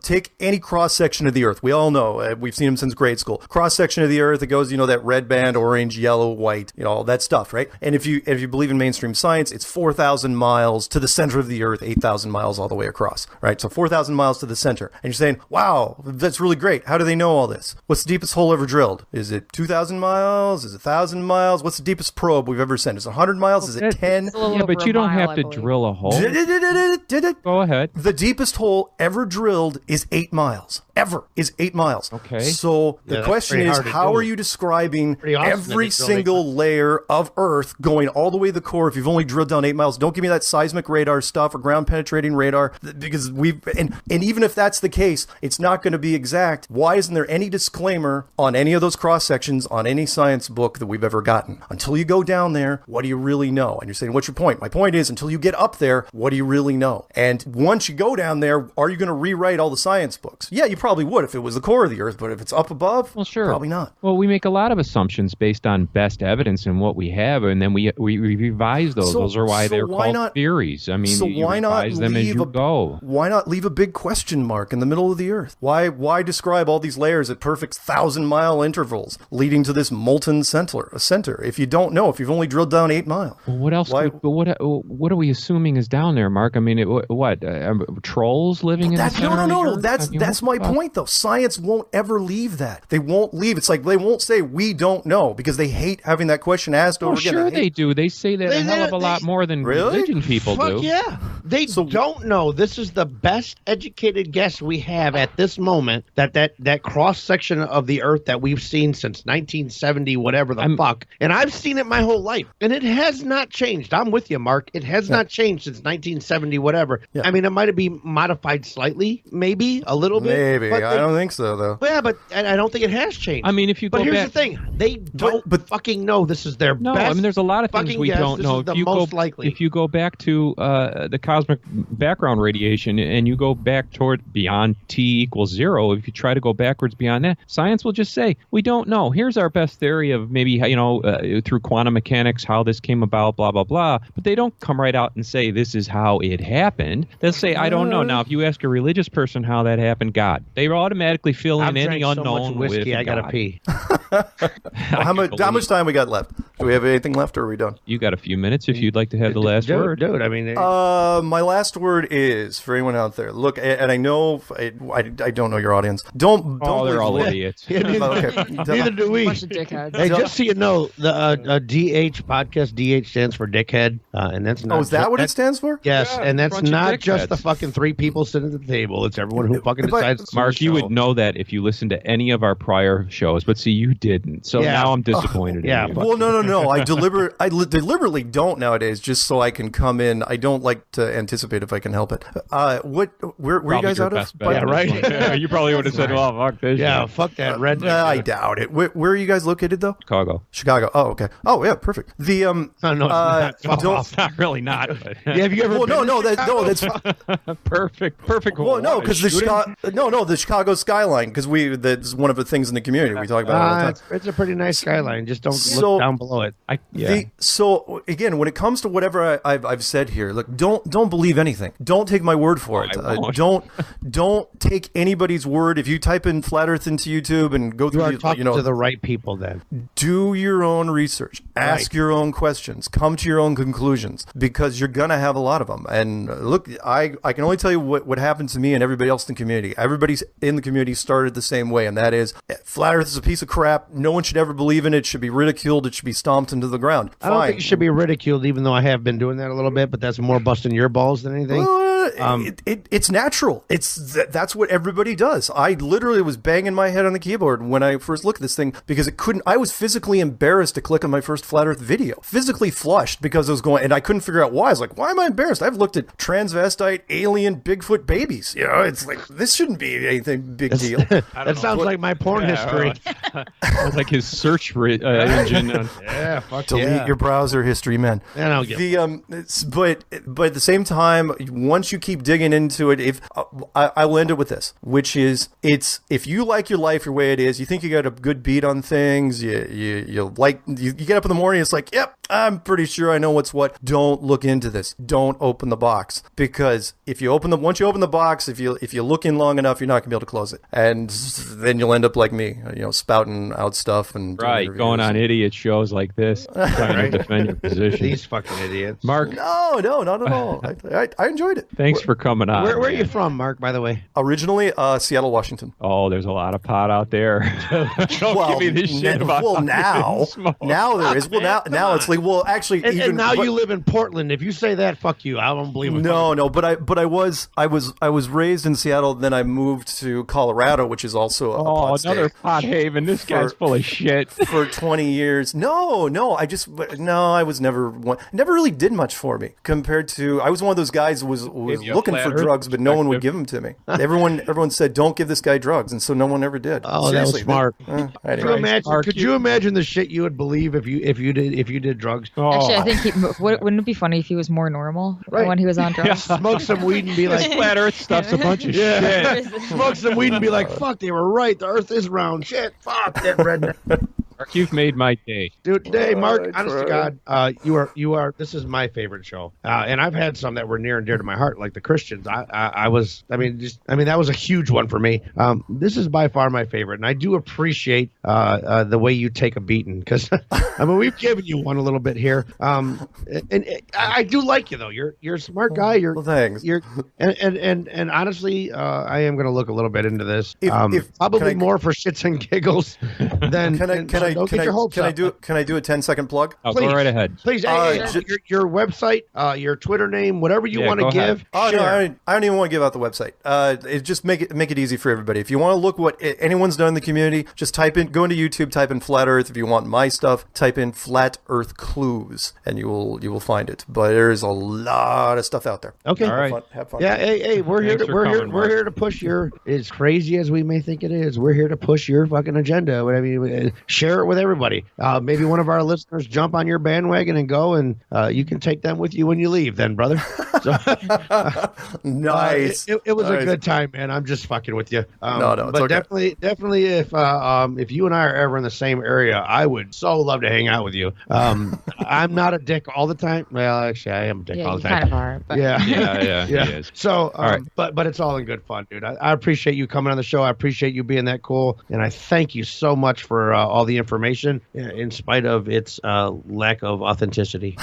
take any cross section of the Earth. We all know we've seen them since grade school. Cross section of the Earth, it goes, that red band, orange, yellow, white, all that stuff, right? And if you believe in mainstream science, it's 4,000 miles to the center of the Earth, 8,000 miles all the way across, right? So 4,000 miles to the center, and you're saying, wow, that's really great. How do they know all this? What's the deepest hole ever drilled? Is it 2,000 miles? Is it 1,000 miles? What's the deepest probe we've ever sent? Is it 100 miles? Is it 10? Yeah, but you don't have to drill a hole. Go ahead. The deepest hole ever drilled is 8 miles. Ever is 8 miles. Okay. So So the question is, how are you describing every single layer of Earth going all the way to the core if you've only drilled down 8 miles? Don't give me that seismic radar stuff or ground penetrating radar, because and even if that's the case, it's not going to be exact. Why isn't there any disclaimer on any of those cross sections on any science book that we've ever gotten? Until you go down there, what do you really know? And you're saying, what's your point? My point is, until you get up there, what do you really know? And once you go down there, are you going to rewrite all the science books? Yeah, you probably would if it was the core of the Earth, but if it's up above, well, sure, probably not. Well, we make a lot of assumptions based on best evidence and what we have, and then we revise those. Those are why they're called theories. I mean, you revise them as you go. Why not leave a big question mark in the middle of the Earth? Why describe all these layers at perfect 1,000-mile intervals leading to this molten center if you don't know, if you've only drilled down 8 miles? Well, what else? What are we assuming is down there, Mark? I mean, trolls living in the center? No. That's my point, though. Science won't ever leave that. They won't leave. It's like they won't say we don't know because they hate having that question asked over again. Sure they do. They say that a hell of a lot more than religion people do. Yeah. They don't know. This is the best educated guess we have at this moment that cross section of the Earth that we've seen since 1970, whatever the fuck. And I've seen it my whole life. And it has not changed. I'm with you, Mark. It has not changed since 1970, whatever. Yeah. I mean, it might have been modified slightly, maybe a little bit. Maybe. I don't think so, though. Yeah, but I don't think it has changed. I mean, if you go back... But here's the thing. They don't fucking know this is their best. No, I mean, there's a lot of things we don't know. If you go back to the cosmic background radiation and you go back toward beyond T equals 0, if you try to go backwards beyond that, science will just say, we don't know. Here's our best theory of maybe, through quantum mechanics, how this came about, blah, blah, blah. But they don't come right out and say, this is how it happened. They'll say, I don't know. Now, if you ask a religious person how that happened, God. They automatically fill in any unknown so much whiskey, with I gotta pee. How much time we got left? Do we have anything left, or are we done? You got a few minutes if you'd like to have the last word. Dude, I mean... my last word is, for anyone out there, look, and I know, I don't know your audience. Don't they're all idiots. Neither do we. Bunch of dickheads. Hey, just so you know, the DH podcast, DH stands for dickhead, and that's not... Oh, is that what it stands for? Yes, and that's not just the fucking 3 people sitting at the table. It's everyone who fucking decides. Mark, you would know that if you listened to any of our prior shows, but see, you didn't. So now I'm disappointed in you. Well, no. I deliberately don't nowadays, just so I can come in. I don't like to anticipate if I can help it. Where are you guys out of? Yeah, right. You probably would have said, "Well, fuck this." Yeah, fuck that red. I doubt it. Where are you guys located, though? Chicago. Oh, okay. Oh, yeah, perfect. The it's not really not. But. Yeah, have you ever? Well, that's perfect. Well, no, because the Chicago skyline, because that's one of the things in the community we talk about all the time. It's a pretty nice skyline. Just don't look down below it. So again, when it comes to whatever I've said here, look, don't believe anything. Don't take my word for it. Don't take anybody's word. If you type in flat Earth into YouTube and go through, talking to the right people. Then do your own research. Ask your own questions. Come to your own conclusions, because you're gonna have a lot of them. And look, I can only tell you what happened to me and everybody else in the community. Everybody in the community started the same way, and that is, flat Earth is a piece of crap. No one should ever believe in it. It should be ridiculed. It should be stomped into the ground. I don't think it should be ridiculed, even though I have been doing that a little bit, but that's more busting your balls than anything. It's natural. That's what everybody does. I literally was banging my head on the keyboard when I first looked at this thing, because I was physically embarrassed to click on my first flat Earth video. Physically flushed, because I was going, and I couldn't figure out why. I was like, why am I embarrassed? I've looked at transvestite, alien, Bigfoot babies. It's like, this shouldn't be anything big deal. That sounds like my porn history. Sounds like his search engine. Delete your browser history, man. And I'll get but at the same time, once you keep digging into it, I will end it with this, which is, if you like your life your way it is, you think you got a good beat on things, you get up in the morning, it's like, yep, I'm pretty sure I know what's what. Don't look into this. Don't open the box, because once you open the box, if you look in long enough, you're not gonna be able to close it, and then you'll end up like me, spouting out stuff and going on idiot shows like this, trying to defend your position. These fucking idiots, Mark. No, not at all. I enjoyed it. Thanks for coming on. Where are you from, Mark, by the way? Originally, Seattle, Washington. Oh, there's a lot of pot out there. Don't give me this shit about now there is. Well, now it's like, well, actually, And now you live in Portland. If you say that, fuck you. I don't believe it. No, but I was raised in Seattle. Then I moved to Colorado, which is also a pot another state. pot haven. This guy's full of shit. For 20 years. No, I was never really did much for me compared to. I was one of those guys who was looking for drugs, but no one would give them to me. Everyone said, "Don't give this guy drugs," and so no one ever did. Oh, seriously, that was smart. Anyway. Could you imagine the shit you would believe if you did drugs? Actually, I think wouldn't it be funny if he was more normal when he was on drugs? Smoke some weed and be like, flat Earth stuff's a bunch of shit. Smoke some weed and be like, fuck, they were right. The Earth is round. Shit, fuck that redneck. Mark, you've made my day. Dude, hey, Mark, honest to God, you are, this is my favorite show. And I've had some that were near and dear to my heart, like the Christians. That was a huge one for me. This is by far my favorite. And I do appreciate the way you take a beating, because, we've given you one a little bit here. And I do like you, though. You're a smart guy. Well, thanks. And honestly, I am going to look a little bit into this. Probably more for shits and giggles than. Can I do a 10-second plug? Go right ahead. Please, your website, your Twitter name, whatever you want to give. Oh, no, I don't even want to give out the website. Just make it easy for everybody. If you want to look what anyone's done in the community, just go into YouTube, type in Flat Earth. If you want my stuff, type in Flat Earth Clues, and you will find it. But there's a lot of stuff out there. Okay, all right. Have fun. Yeah, hey, we're here to push your. As crazy as we may think it is, we're here to push your fucking agenda. Share it with everybody. Maybe one of our listeners jump on your bandwagon and go, and you can take them with you when you leave, then, brother. So, nice. It was a good time, man. I'm just fucking with you. No, but okay. definitely, if you and I are ever in the same area, I would so love to hang out with you. I'm not a dick all the time. Well, actually, I am a dick all the time. Kind of are. But. Yeah. So, all right. but it's all in good fun, dude. I appreciate you coming on the show. I appreciate you being that cool, and I thank you so much for all the information, in spite of its lack of authenticity.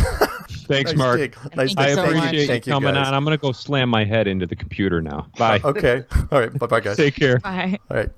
Thanks, Mark. Nice I so appreciate you coming on. I'm going to go slam my head into the computer now. Bye. Okay. All right. Bye-bye, guys. Take care. Bye. All right.